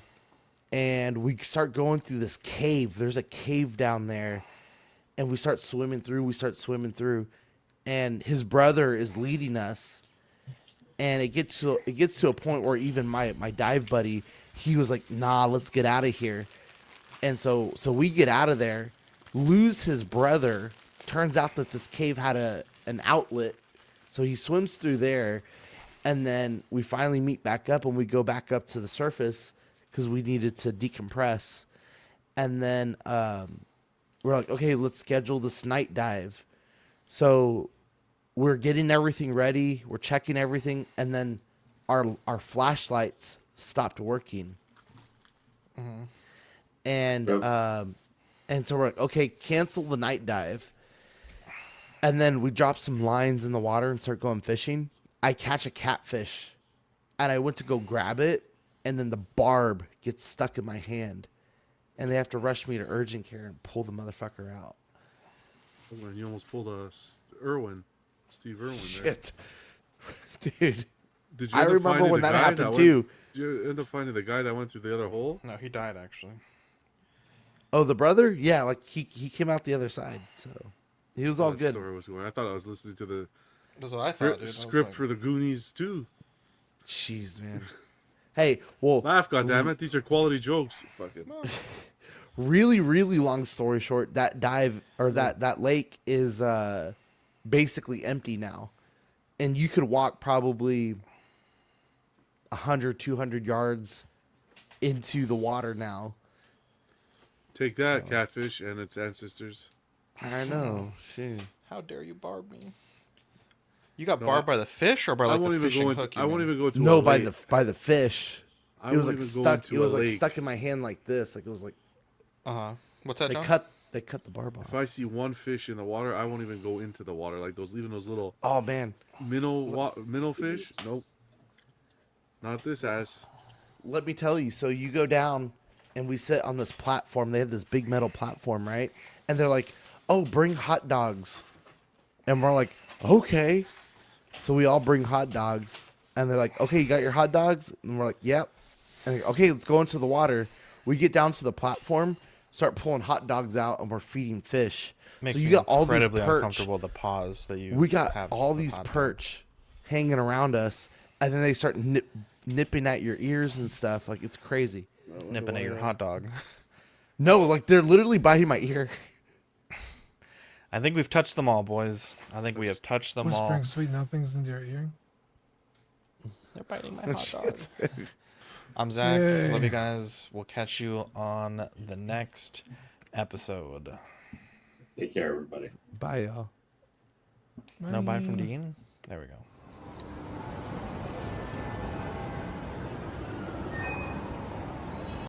and we start going through this cave. There's a cave down there, and we start swimming through, and his brother is leading us, and it gets to a point where even my dive buddy, he was like, nah, let's get out of here. And so we get out of there, lose his brother. Turns out that this cave had an outlet, so he swims through there, and then we finally meet back up, and we go back up to the surface because we needed to decompress. And then we're like, okay, let's schedule this night dive. So we're getting everything ready, we're checking everything, and then our flashlights stopped working. And so we're like, okay, cancel the night dive. And then we drop some lines in the water and start going fishing. I catch a catfish, and I went to go grab it, and then the barb gets stuck in my hand, and they have to rush me to urgent care and pull the motherfucker out. Oh, man, you almost pulled a Steve Irwin there. Shit, dude. Did I end up remember finding when the that guy happened went- too. Did you end up finding the guy that went through the other hole? No, he died actually. Oh, the brother? Yeah, like he came out the other side, so he was all That good. story was going. I thought I was listening to the That's what I thought, script, dude. I was script like- for the Goonies too. Jeez, man. Hey, well, Laugh, goddammit! These are quality jokes. Fucking. really, really long story short, that dive or that lake is basically empty now, and you could walk probably 100, 200 yards into the water now. Take that, catfish and its ancestors. I know, shit. How dare you barb me? You got No, barbed by the fish or by I like won't the even fishing go into. hook? you I won't mean? even go to. No, a by lake. the fish. I It was won't like even go stuck. into It was a like lake. stuck in my hand like this. Like it was like Uh-huh. What's that, they John? cut the barb off. If I see one fish in the water, I won't even go into the water. Like even those little Oh man, minnow fish. Nope. Not this ass. let me tell you. So you go down, and we sit on this platform. They have this big metal platform, right? And they're like, "Oh, bring hot dogs," and we're like, "Okay." So we all bring hot dogs, and they're like, "Okay, you got your hot dogs?" And we're like, "Yep." And they're like, "Okay, let's go into the water." We get down to the platform, start pulling hot dogs out, and we're feeding fish. Makes so you me got all these incredibly perch. uncomfortable with the pause that you. We got have all with these hot dog. perch hanging around us, and then they start nipping at your ears and stuff. Like it's crazy. nipping at your hot dog. No, like they're literally biting my ear. I think we've touched them all, boys. I think we have touched them all. Whispering sweet nothings into your ear. They're biting my hot dog. I'm Zach. Yay. Love you guys. We'll catch you on the next episode. Take care, everybody. Bye, y'all. No, bye from Dean. There we go.